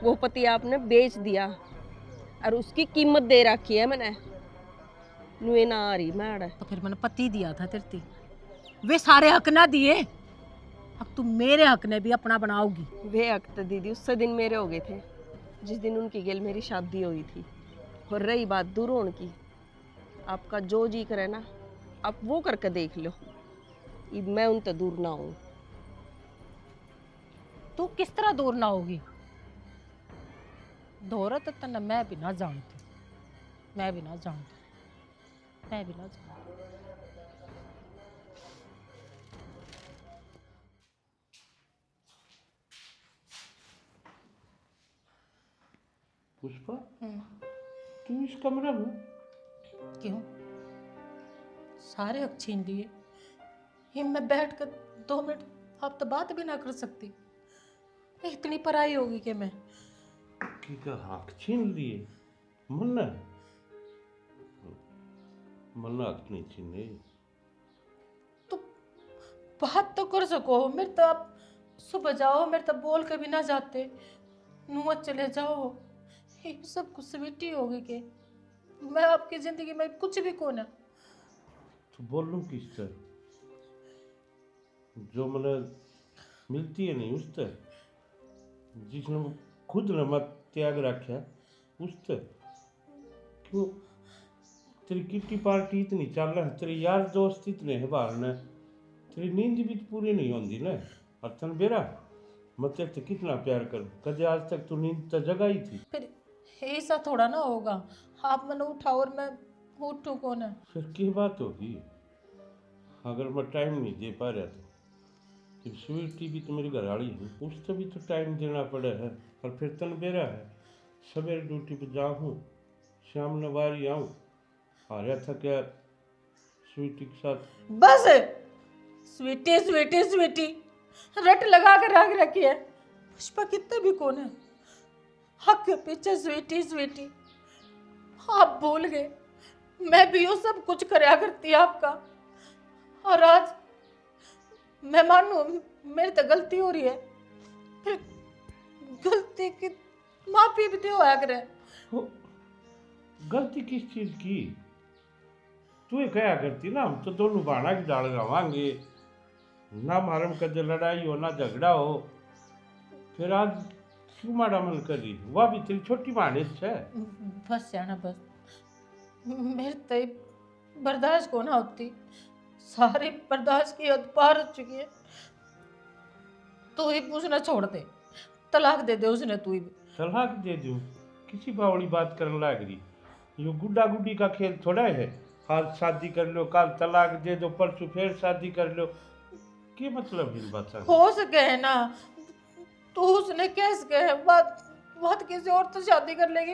वो पति आपने बेच दिया और उसकी कीमत दे रखी है मैंने। नुए ना आ रही मैं। तो फिर मैंने पति दिया था तेरे, वे सारे हक ना दिए, अब तू मेरे हक ने भी अपना बनाओगी। वे हक तो दीदी उससे दिन मेरे हो गए थे जिस दिन उनकी गेल मेरी शादी हुई थी। और रही बात दूर होने की, आपका जो जी करे ना आप वो करके देख लो, मैं उन तो दूर ना हूँ। तू किस तरह दूर ना होगी? दौरा तो तन्ना मैं भी ना जानती, मैं भी ना जानती, मैं भी ना जानती। पुष्पा तू इस कमरे में? क्यों? सारे हक छीन लिए। ये मैं बैठ कर 2 मिनट अब तो बात भी ना कर सकती। इतनी पराई होगी कि मैं। की का हक छीन लिए? मन्ना मन्ना हक नहीं छीने। तो बात तो कर सको। मेरे तो आप सुबह जाओ, मेरे तो बोल के भी ना जाते, नुआ चले जाओ। ये सब कुछ स्वीटी होगी कि मैं आपकी जिंदगी में कुछ भी को ना। तो बोलूं किस तरह? जो मैंने मिलती है नहीं उस तरह, जिसने खुद ने मत त्याग रखा उस तरह। क्यों तेरी किट्टी पार्टी इतनी चल रहा है, तेरे यार दोस्त इतने है बाहर ने, तेरी नींद भी तो पूरी नहीं होती ना। और तन बेरा मैं तेरे से कितना प्यार करूं, कदे आज तक तू नींद तो जगा ही थी। फिर ऐसा थोड़ा ना होगा, आप मैंने उठाओ और मैं उठूं कौन है? फिर की बात होगी? अगर मैं टाइम नहीं दे पा रहा तो स्वीटी भी तो मेरी घरवाली है, उससे भी तो टाइम देना पड़ा है। और फिर तन बेरा है, सवेरे ड्यूटी पे जाऊँ, शाम ने वारी आऊँ, आ रहा था क्या स्वीटी के साथ। बस स्वीटी स्वीटी स्वीटी रट लगा कर रख रखी है। पुष्पा कितना भी कौन है, हक के पीछे स्वीटी स्वीटी। आप भूल गए मैं भी यो सब कुछ करया करती आपका। और आज मैं मानू मेरी तो गलती हो रही है, फिर गलती की माफी भी दो करे। वो गलती किस चीज की? तू ये क्या करती ना, हम तो दोनों बाणा की डाल रवांगे ना, मारम कदे लड़ाई हो ना झगड़ा हो। फिर आज क्यों माड़ा मन कर रही? वह भी तेरी छोटी मानिस है। बस जाना बस, मेरे तो बर्दाश्त को ना होती, सारी बर्दाश्त की हद पार हो चुकी है। तू ही पूछना छोड़ दे, तलाक दे दे उसने। तू ही तलाक दे दूं? किसी बावड़ी बात करने लग रही? यो गुड्डा गुड्डी का खेल थोड़ा है, आज शादी कर लो, कल तलाक दे दो, परसों फिर शादी कर लो। क्या मतलब इन बातों का? हो सके है ना, तू उसने कह सके है बात बात किसी और तो शादी कर लेगी।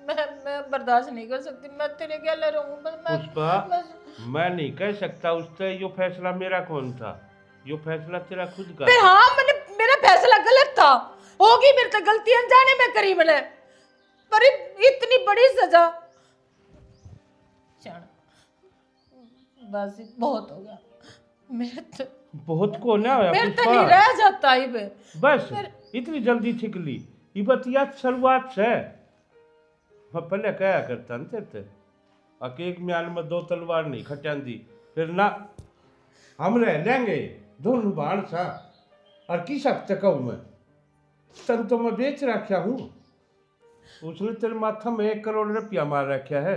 मैं बर्दाश्त नहीं कर सकती, मैं तेरे क्या ले रहूं बस। पुष्पा, मैं नहीं कह सकता उससे, यो फैसला मेरा कौन था? यो फैसला तेरा खुद का। फिर हाँ, मेरा फैसला गलत था, होगी मेरे तो गलती अनजाने में करी मैंने, पर इतनी बड़ी सजा। चल बस बहुत हो गया, मेरे तो बहुत को ना होया मेरे तो पुष्पा। नहीं रह जाता ही बे। बस इतनी जल्दी छिक ली? ये बतिया शुरुआत से मैं पहले कहा करता न तेरे ते, एक म्यान में 2 तलवार नहीं खटांदी। फिर ना हम रह लेंगे दोनों बाण सा, और किस हक तक कहूँ मैं? तन तो मैं बेच रखा हूँ, उसने तेरे माथा में 1 करोड़ रुपया मार रखा है।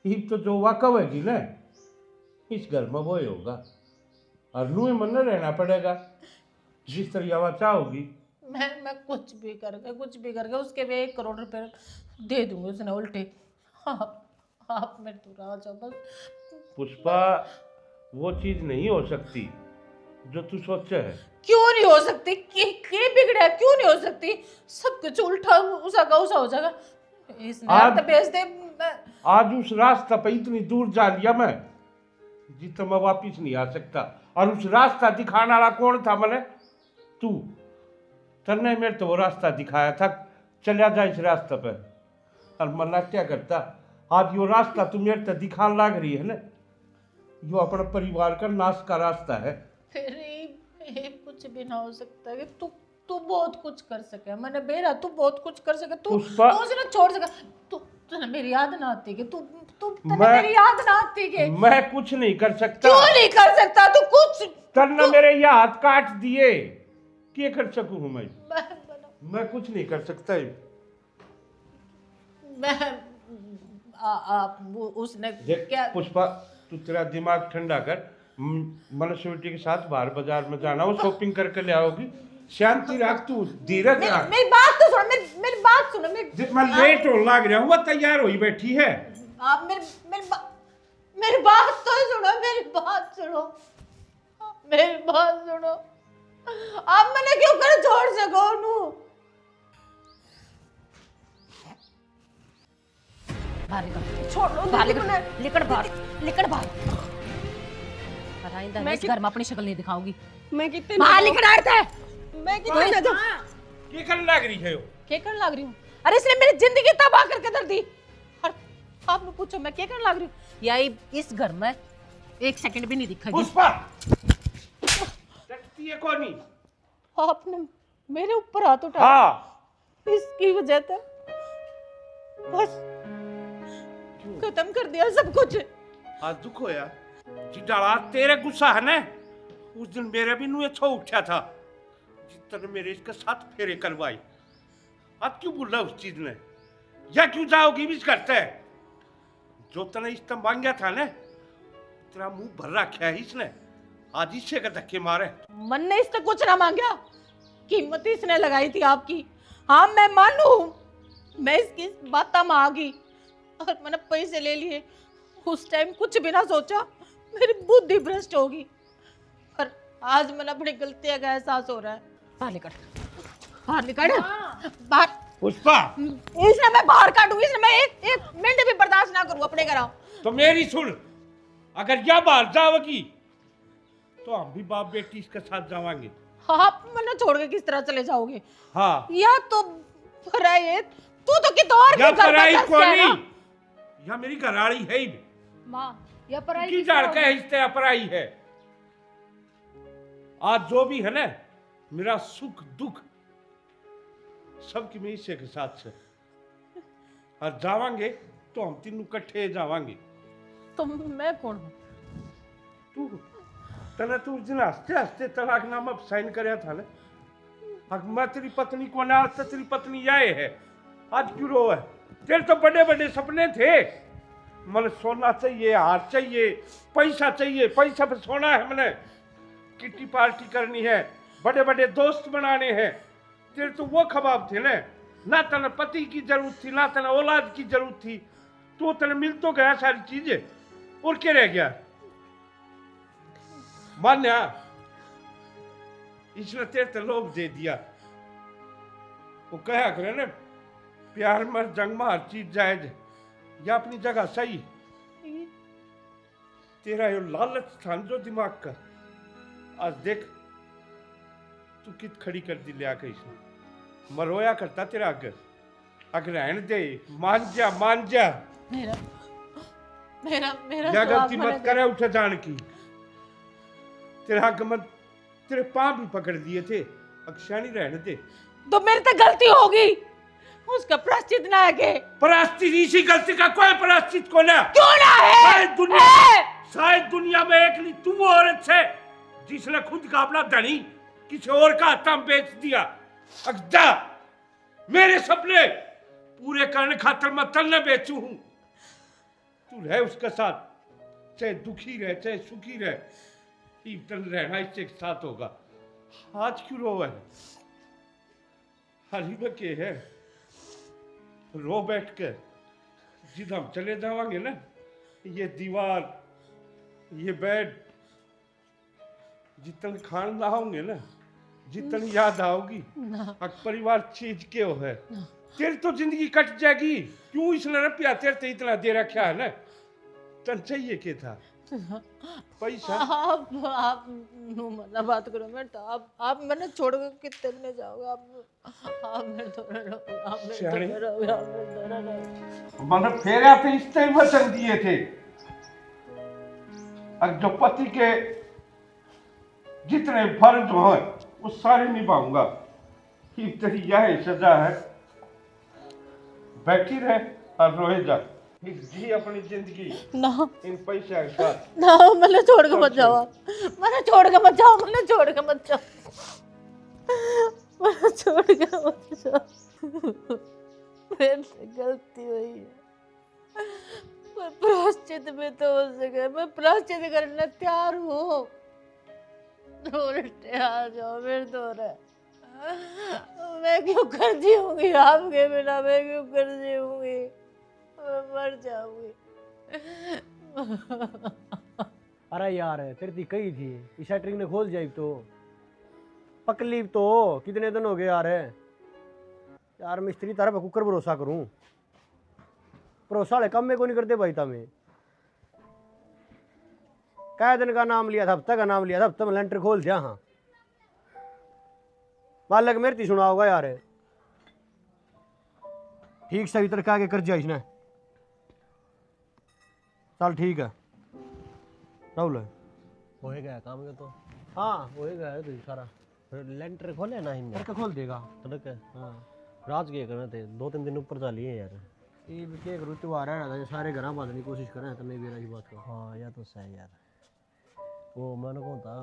ये तो जो वाकव है ना, इस घर में वो ही होगा, और नूह मन रहना पड़ेगा जिस तरह आवाज चाहोगी। मैं कुछ भी करके उसके भी 1 करोड़ रुपए दे दूंगी उसने उल्टे। आप मेरे दूर आ जाओ बस। पुष्पा, वो चीज नहीं हो सकती जो तू सोचे है। क्यों नहीं हो सकती? क्या बिगड़ा है? क्यों नहीं हो सकती? सब कुछ उल्टा उसा का उसा हो जाएगा। इसने आज- तो भेज दे आज उस रास्ता पे इतनी दूर जा लिया मैं, जितना मैं वापिस नहीं आ सकता। और उस रास्ता दिखाने वाला कौन था? मैंने तू तन्ने मेरे तो वो रास्ता दिखाया था, चला जा इस रास्ते पे। और मना क्या करता? आज यो रास्ता तू मेरे तो दिखाने लग रही है ना, यो अपने परिवार का नाश का रास्ता है। फिर ये कुछ भी ना हो सकता है। तू बहुत कुछ कर सके, मैंने बेरा तू बहुत कुछ कर सके। तू पुष्पा- तू उसे ना छोड़ सका। तुझे मेरी याद ना आती कि तूने मैं- मेरी याद ना आती कि मैं कुछ नहीं कर सकता। क्यों नहीं कर सकता तू कुछ? तन्ने मेरे ये हाथ काट दिए, क्या कर सकूं हूं मैं? मैं मैं कुछ नहीं कर सकता। आप उसने देख क्या पुष्पा, तू तेरा दिमाग ठंडा कर। मनुष्य बेटी के साथ बाहर बाजार में जाना, वो शॉपिंग करके ले आओगी। शांति रख, तू धीरज रख। मेरी बात तो सुनो, मेरी बात सुनो। मैं लेट होने लग रहा हूँ, वो तैयार हुई बैठी है। आप मेरी बात तो सुनो, मेरी बात सुनो, मेरी बात सुनो। आप मैंने क्यों कर छोड़ सको नू? बाहर निकल, छोड़ लो बाहर दीदी निकल, मैंने निकल बाहर, निकल बाहर। और आइंदा मैं इस घर में अपनी शक्ल नहीं दिखाऊंगी। मैं कितने बाहर निकल आते। मैं कितने ना जाऊं की करने लग रही है वो? क्या करने लग रही हूँ? अरे इसने मेरी जिंदगी तबाह करके दर दी। और आपने पूछो मैं क्या करने लग रही हूँ? याई इस घर में 1 सेकंड भी नहीं दिखेगी। पुष्पा लगती है कौन? आपने मेरे ऊपर हाथ उठाया, हाँ इसकी वजह से बस खत्म कर दिया सब कुछ। आज दुख होया जिड़ा तेरे गुस्सा है ना, उस दिन मेरे भी नुए छो उठा था जितने मेरे इसके साथ फेरे करवाई। अब क्यों बोल रहा उस चीज ने? या क्यों जाओगी भी करते है? जो तने इस तम मांगा था ना, तेरा मुंह भर रखा है इसने। आज इससे का धक्के मारे। मन ने इससे कुछ ना मांगा, कीमत इसने लगाई थी आपकी। हाँ मैं मानू, मैं इसकी बात में आ गई और मैंने पैसे ले लिए। उस टाइम कुछ भी ना सोचा, मेरी बुद्धि भ्रष्ट होगी। पर आज मैंने अपनी गलतियां का एहसास हो रहा है। बाहर निकल, बाहर निकल, बाहर। पुष्पा इसने मैं बाहर काटूंगी, इसने मैं एक मिनट भी बर्दाश्त ना करूँ अपने घर। तो मेरी सुन, अगर यह बाहर जाओगी तो हम भी बाप बेटी इसके साथ जावांगे। आप मैंने छोड़ के किस तरह चले जाओगे? हाँ या तो पराई, तू तो कितो और या के घर पराई में फंस को गया नहीं, ना। या मेरी घराड़ी है ही माँ या पराई की किसका जाड़ होगा? का हिस्से अपराई है। आज जो भी है ना, मेरा सुख दुख सबकी मैं इसे के साथ से। और जावांगे तो हम तीनों इकट्ठे जावांगे। तो मैं कौन हूँ? तू तने तू उस दिन हंसते हंसते तलाकनामा साइन कराया था ना। अब मैं तेरी पत्नी को ना, आज तक तेरी पत्नी आए है, आज क्यों रो है? तेरे तो बड़े बड़े सपने थे। मैंने सोना चाहिए, हार चाहिए, पैसा चाहिए, पैसा पे सोना है, मैंने किट्टी पार्टी करनी है, बड़े बड़े दोस्त बनाने हैं। तेरे तो वो ख्वाब थे ना तने पति की जरूरत थी, ना तने औलाद की जरूरत थी। तो तने मिल तो गया सारी चीजें, और क्या रह गया? मान्या इसने तेरे तो लोभ दे दिया। वो कहा करे ना, प्यार में जंग में हर चीज जायज है, या अपनी जगह सही। तेरा ये लालच था जो दिमाग का, आज देख तू कित खड़ी कर दी लिया के इसने। मरोया करता तेरा अगर रहने दे, मान जा मेरा मेरा मेरा या जवाब गलती मैंने मत करे उठे जान की। तेरा हक मत, तेरे पांव भी पकड़ दिए थे, अक्षानी रहने दे। तो मेरी तो गलती होगी, उसका प्रायश्चित ना है के? प्रायश्चित इसी गलती का कोई प्रायश्चित को ना। क्यों ना है? शायद दुनिया में एक ली तू वो औरत है जिसने खुद का अपना धनी किसी और का हत्था में बेच दिया। अगजा मेरे सपने पूरे करने खातर मैं तन्ने बेचू हूं। तू रहे उसके साथ, चाहे दुखी रहे चाहे सुखी रहे, तन रहना इससे एक साथ होगा। आज क्यों रो है? हरी में के है रो बैठ कर। जिद हम चले जावांगे ना, ये दीवार ये बेड जितन खान लाओगे ना, जितन याद आओगी परिवार चीज के हो है। तेरी तो जिंदगी कट जाएगी। क्यों इसने रुपया तेरे ते इतना दे रखा है ना? तन चाहिए क्या था? पैसा? आप मतलब बात करो मैं तो आप मैंने छोड़ के कितने दिन जाओगे? आप मेरे तो रहोगे, आप मेरे तो रहोगे, आप मेरे तो रहोगे। मैंने फेरा पे इस टाइम वचन दिए थे, अब जो पति के जितने फर्ज हो वो सारे निभाऊंगा। कि तेरी यह सजा है, बैठी रहे और रोए जा। जी अपनी जिंदगी ना इन पैसा के साथ। ना, मैंने छोड़ के मत जाओ आप, मैंने छोड़ के मत जाओ, मैंने छोड़ के मत जाओ, मैंने छोड़ के मत जाओ। मेरे से गलती हुई है, पर प्रायश्चित में तो हो सके, मैं प्रायश्चित करने तैयार हूँ। उल्टे आ जाओ मेरे तो रहे, मैं क्यों कर जीऊंगी आपके बिना? मैं क्यों कर जीऊंगी? मैं मर जाऊंगी। अरे यार तेरी दी कही थी इस शटरिंग ने खोल जाए तो पकली तो कितने दिन हो गए यार। यार मिस्त्री तारा पे कुकर भरोसा करूं? भरोसा वाले कम में को नहीं करते भाई तमें। कै दिन का नाम लिया था, हफ्ते का नाम लिया था, हफ्ते में लेंटर खोल दिया। हाँ मालिक मेरे ती सुना होगा यार, ठीक से भीतर क्या कर दिया इसने। चल ठीक है राहुल। हो गया काम के तो। हाँ हो गया है तो सारा फिर लेंटर खोले ना इनने करके खोल देगा। तड़क हाँ रात के करने थे, 2-3 दिन ऊपर जा लिए यार। ये भी क्या करूँ, त्योहार है ना, सारे घर बांधने की कोशिश करें तो नहीं बेरा की बात को। हाँ या तो सही यार। वो मैंने कौन था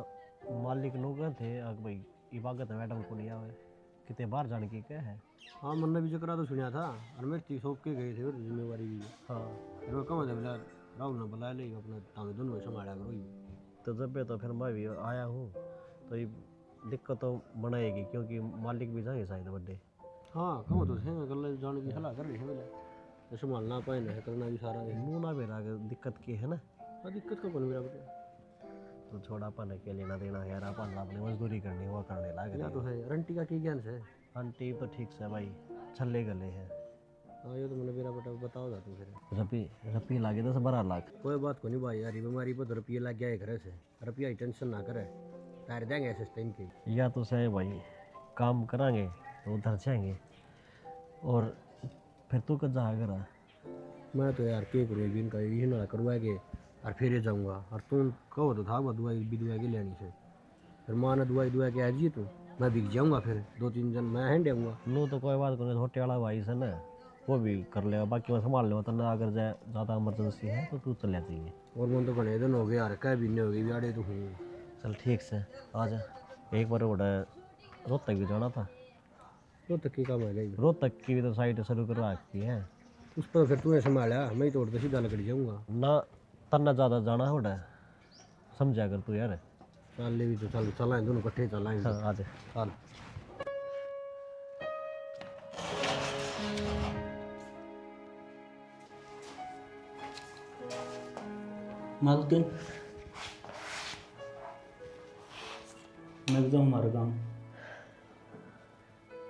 मालिक लोग थे भाई इबागत मैडम को लिया हुआ कितने बाहर जाने की क्या है। हाँ मैंने भी जकरा तो सुना था, और मेरे ती सौंप के गए थे और जिम्मेवारी भी। हाँ फिर मैं कहाँ था बोला राहुल ने बुलाया ले अपना तामे दोनों संभाला करो। तो जब भी तो फिर मैं भी आया हूँ तो ये दिक्कत तो बनाएगी क्योंकि मालिक भी जाएंगे शायद बर्थडे। हाँ कहाँ तो है गल जाने की सलाह कर रही है बोले, तो संभालना पाए ना करना भी सारा है। मुँह ना मेरा दिक्कत की है ना। हाँ दिक्कत का कौन मेरा बेटा, तो छोड़ा अपन के लेना देना यार, अपन अपनी मजदूरी करनी वो करने लग या तो रहे। है रंटी का की ज्ञान से। आंटी तो ठीक से भाई छल्ले गले हैं। हाँ ये तो मैंने मेरा बेटा बताओ था तू फिर। रपी लागे 10-12 लाख। कोई बात को नहीं भाई यार, ये बीमारी पर रुपये लग गया है घर से, रुपया ही टेंशन ना करे, तार देंगे ऐसे टाइम के। या तो सही भाई काम करांगे तो उधर जाएंगे और फिर तू कब जा कर। मैं तो यार के करूँ भी इनका यही ना करवा के और फिर जाऊँगा। और तुम कहो तो था वो दवाई भी दुआ की लेनी से, फिर माँ ने दुआ के आ जी तू मैं बिक जाऊँगा, फिर 2-3 दिन मैं हैंड आऊँगा। नो तो कोई बात नहीं, छोटे वाला भाई से ना वो भी कर लेगा, बाकी मैं संभाल लूँगा। तो ना अगर ज़्यादा इमरजेंसी है तो तू चले जाइए। और मन तो घने दिन हो गए यार, कह भी नहीं हो गई बिहाड़े तो हूँ। चल ठीक से आ जा। एक बार वो रोहतक भी जाना था। तो तक की काम है गई, रोहतक की भी तो साइट शुरू करवा रखी है। उस पर फिर तूने संभाला, मैं ही तोड़ तो सीधा लकड़ी जाऊँगा। ना तन्ना ज़्यादा जाना है समझा कर तू यार। चल ले भी तो चल चलाएँ दोनों इकट्ठे चलाएँगे। हाँ आ जा। चल मालकिन मैं भी जाऊँ हमारे गाँव,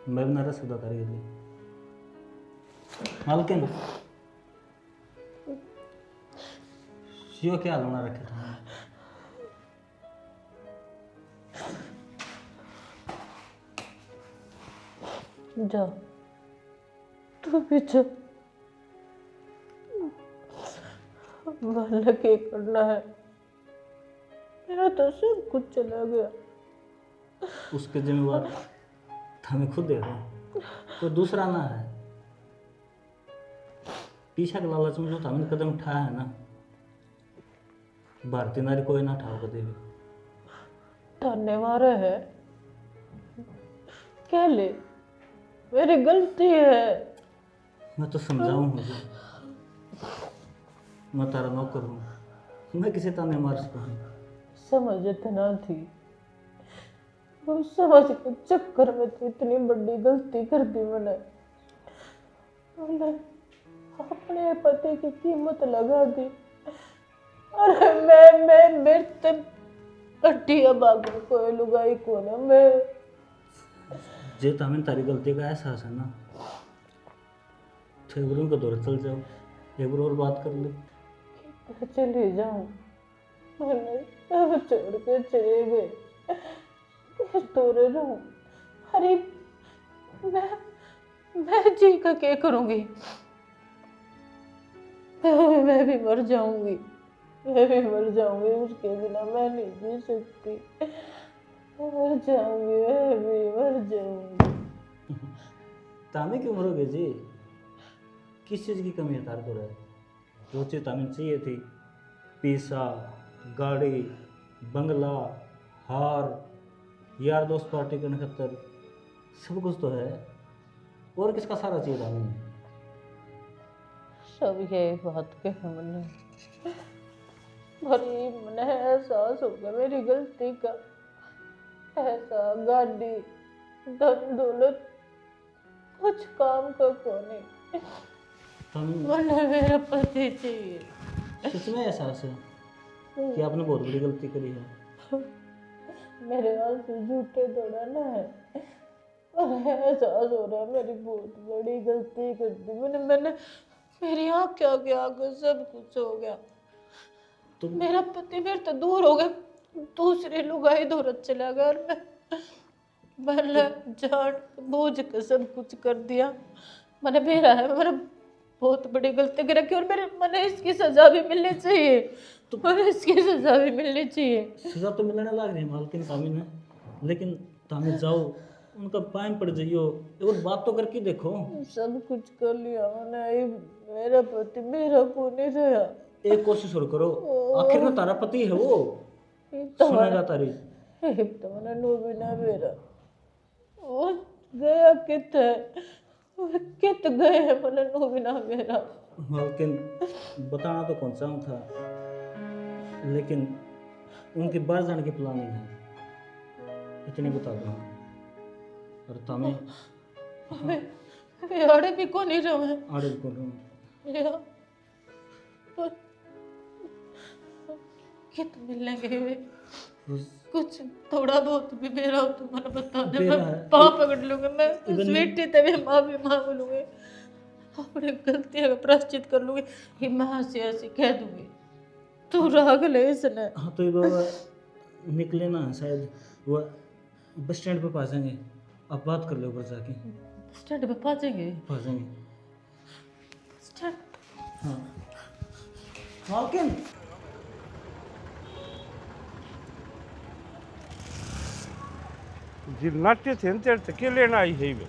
मैं भी नारा सौदा करेगी मालकिन। यो क्या लूना रखे था जा तू भी जा, मालिक ये करना है, मेरा तो सब कुछ चला गया। उसके जिम्मेवार हमें खुद देखो, कोई दूसरा ना है। पीछा के लालच में जो हमने कदम उठाया है ना, भारतीय नारी कोई ना उठाओ कभी भी। धन्यवाद है, क्या ले, मेरी गलती है। मैं तो समझाऊं मुझे, मैं तारा नौकर हूँ, मैं किसी ताने मार सकूँ। समझ इतना थी, उस समझ के चक्कर में तो इतनी बड़ी गलती कर दी मैंने अपने पति की कीमत लगा दी। अरे मैं मेरे तक कट्टिया बागल कोई लुगाई को ना मैं। जे तो हमें तारी गलती का एहसास है ना, तो एक बार उनका दौर चल जाओ, एक बार और बात कर ले। चले जाऊं, मैंने सब छोड़ के चले गए, तोरे रहूं। अरे मैं जी का क्या करूंगी, मैं भी मर जाऊंगी, मैं भी मर जाऊंगी, उसके बिना मैं नहीं जी सकती, मर जाऊंगी, मैं भी मर जाऊंगी। तामे क्यों मरोगे जी? किस चीज़ की कमी है तार को? जो चीज़ तामे चाहिए थी, पैसा, गाड़ी, बंगला, हार, यार दोस्त पार्टी करने खतर सब कुछ तो है, और किसका सारा चाहिए था हमें? सब यही बात के हमने भरी मन एहसास हो गया मेरी गलती का। ऐसा गाड़ी धन दौलत कुछ काम का कोने, मैंने मेरा पति चाहिए। सच में एहसास है कि आपने बहुत बड़ी गलती करी है। मेरे आंसू झूठे थोड़ा ना है, और एहसास हो रहा है मेरी बहुत बड़ी गलती कर दी मैंने मेरी आँख के आगे आगे सब कुछ हो गया। तुम मेरा पति मेरे तो दूर हो गया, दूसरे लुगाई दौरत चला गया और मैंने जान बूझ के सब कुछ कर दिया। मैंने मेरा है, मैंने बहुत बड़ी गलती कर रखी और मेरे मैंने इसकी सजा भी मिलनी चाहिए, और इसकी सजा भी मिलनी चाहिए। सजा तो मिलने लग रही है मालकिन तामिन है, लेकिन तामिन जाओ उनका पाइन पड़ जाइयो, एक बार बात तो करके देखो। सब कुछ कर लिया मैंने, मेरा पति मेरा को नहीं रहा। एक कोशिश और करो, आखिर में तारा पति है वो, सुनेगा तारी। तो मैंने नो भी ना मेरा वो गया कित गए हैं, मैंने नो भी ना मेरा। मालकिन बताना तो कौन सा था, लेकिन उनके बाहर जाने की प्लानिंग है, इतनी बता दो। और तमें आड़े भी को नहीं रहे, आड़े भी कौन रहो कित मिलने गए वे, कुछ थोड़ा बहुत भी मेरा हो तो मैंने बता दे, मैं पाँव पकड़ लूंगी, मैं स्वीटी तभी माफी मांग लूंगी, अपनी गलतियों का प्रायश्चित कर लूंगी, कि मैं हंसी हंसी कह दूंगी तू राग ले इसने। हाँ तो ये बाबा निकले ना, शायद वो बस स्टैंड पे पहुंचेंगे, आप बात कर लो ऊपर जाके। स्टैंड पे पहुंचेंगे? पहुंचेंगे स्टैंड। हाँ मालकिन जी नाट्य थे तेरे तो के लेना आई है वे।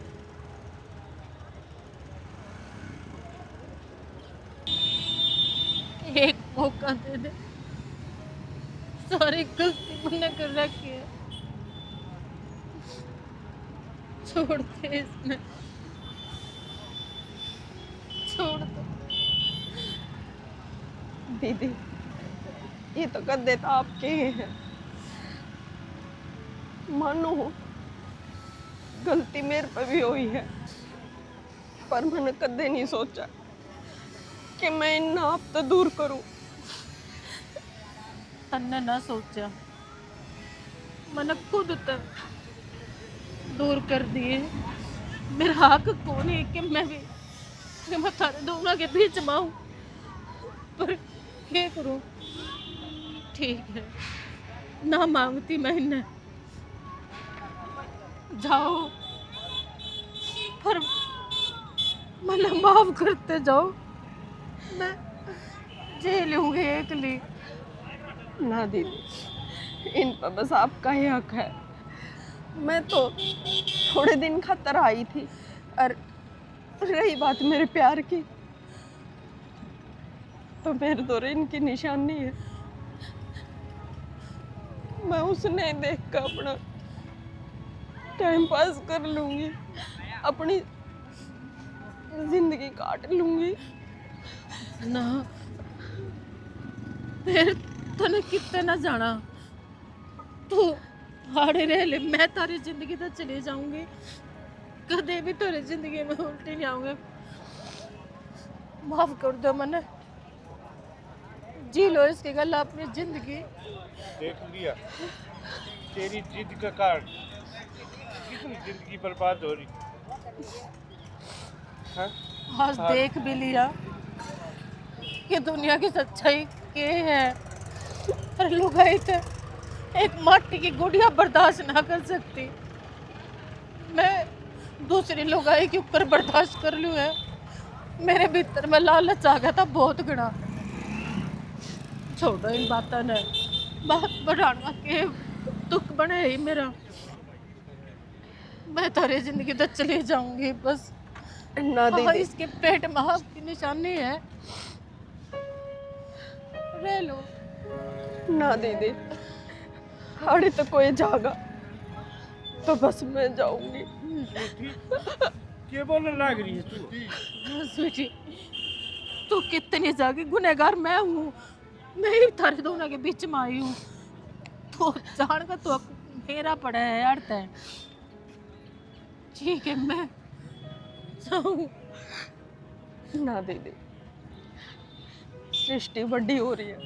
एक मौका दे दे, सारी गलती मैंने कर रखी है, छोड़ दे इसने, छोड़ दो। दीदी ये तो गद्दे तो आपके ही हैं, मानो गलती मेरे पे भी हुई है, पर मैंने कदे नहीं सोचा कि मैं इन आप तो दूर करूं। तन्ने ना सोचा, मैंने खुद तक दूर कर दिए। मेरा हक कौन है कि मैं भी कि मैं थारे दोनों के बीच में आऊं, पर क्या करूं? ठीक है ना मांगती मैं इन्हें, जाओ पर मैंने माफ करते जाओ, मैं जी लूंगी एकली। ना दीदी इन पर बस आपका ही हक है, मैं तो थोड़े दिन खातर आई थी, और रही बात मेरे प्यार की तो मेरे तो इनकी निशानी है, मैं उसने देख कर अपना टाइम पास कर लूंगी, अपनी जिंदगी काट लूंगी ना। फिर तने कितने ना जाना, तू हाड़े रह ले, मैं तारी जिंदगी तो चली जाऊंगी, कदे भी तेरी जिंदगी में उल्टी नहीं आऊंगे। माफ कर दो मैंने, जी लो इसकी गल अपनी जिंदगी। देख लिया तेरी जिद का कारण कितनी जिंदगी बर्बाद हो रही। हाँ? आज देख भी लिया कि दुनिया की सच्चाई क्या है, पर लुगाई तो एक माटी की गुड़िया बर्दाश्त ना कर सकती, मैं दूसरी लुगाई के ऊपर बर्दाश्त कर लूँ है। मेरे भीतर में लालच आ गया था बहुत घना। छोड़ो इन बातों ने, बात बढ़ाना के दुख बने ही मेरा, मैं तारी जिंदगी तो चली जाऊंगी बस। ना हाँ, दीदी इसके पेट में आपकी निशानी है, रह लो। ना दीदी हाड़ी तो कोई जागा तो बस मैं जाऊंगी। क्या बोलने लग रही है तू? स्वीटी तू कितनी जागी, गुनहगार मैं हूँ, मैं ही थारे दोनों के बीच में आई हूँ, तो जान का तो मेरा पड़ा है यार तय। ठीक है मैं जाऊँ? ना दीदी सृष्टि बड़ी हो रही है,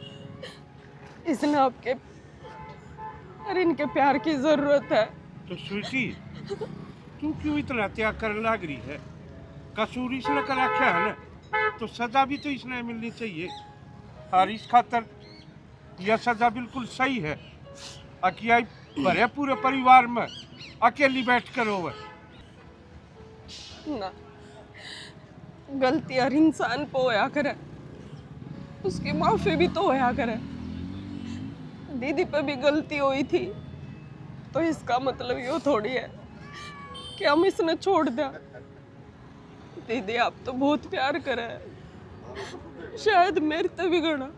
इसने आपके और इनके प्यार की जरूरत है। तो स्वीटी तू क्यों इतना त्याग करने लग रही है? कसूर इसने कर रखा है ना, तो सजा भी तो इसने मिलनी चाहिए। और इस खातर यह सजा बिल्कुल सही है। अकिया भरे पूरे परिवार में अकेली बैठ कर होवे ना, गलती हर इंसान को होया करे, उसकी माफी भी तो होया करे। दीदी पे भी गलती हुई थी तो इसका मतलब ये थोड़ी है कि हम इसने छोड़ दिया। दीदी आप तो बहुत प्यार करे, शायद मेरे से भी गणा,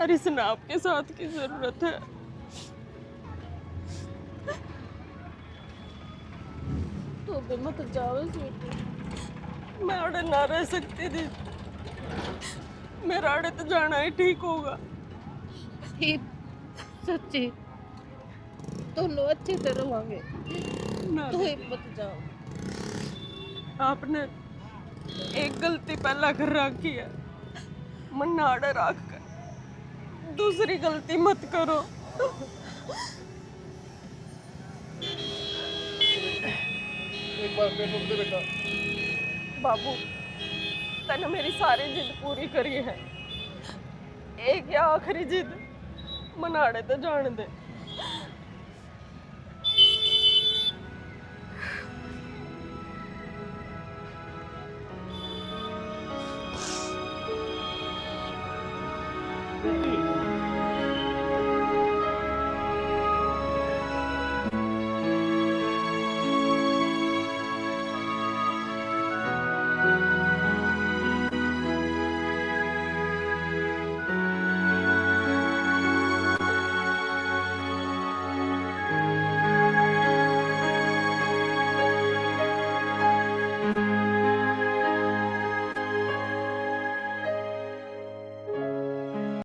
और इसने आपके साथ की जरूरत है। तो भी मत जाओ स्वीटी, मैं आड़े ना रह सकती थी। मेरा आड़े तो जाना ही ठीक होगा। ही सच्ची दोनों अच्छे से रहोगे, ना तो ही मत जाओ। आपने एक गलती पहला कर रखी है, मन आड़े रख कर दूसरी गलती मत करो। एक बार पेट रोक दे बेटा। बाबू तने मेरी सारी जिद पूरी करी है, एक या आखिरी जिद मनाड़े तो जान दे।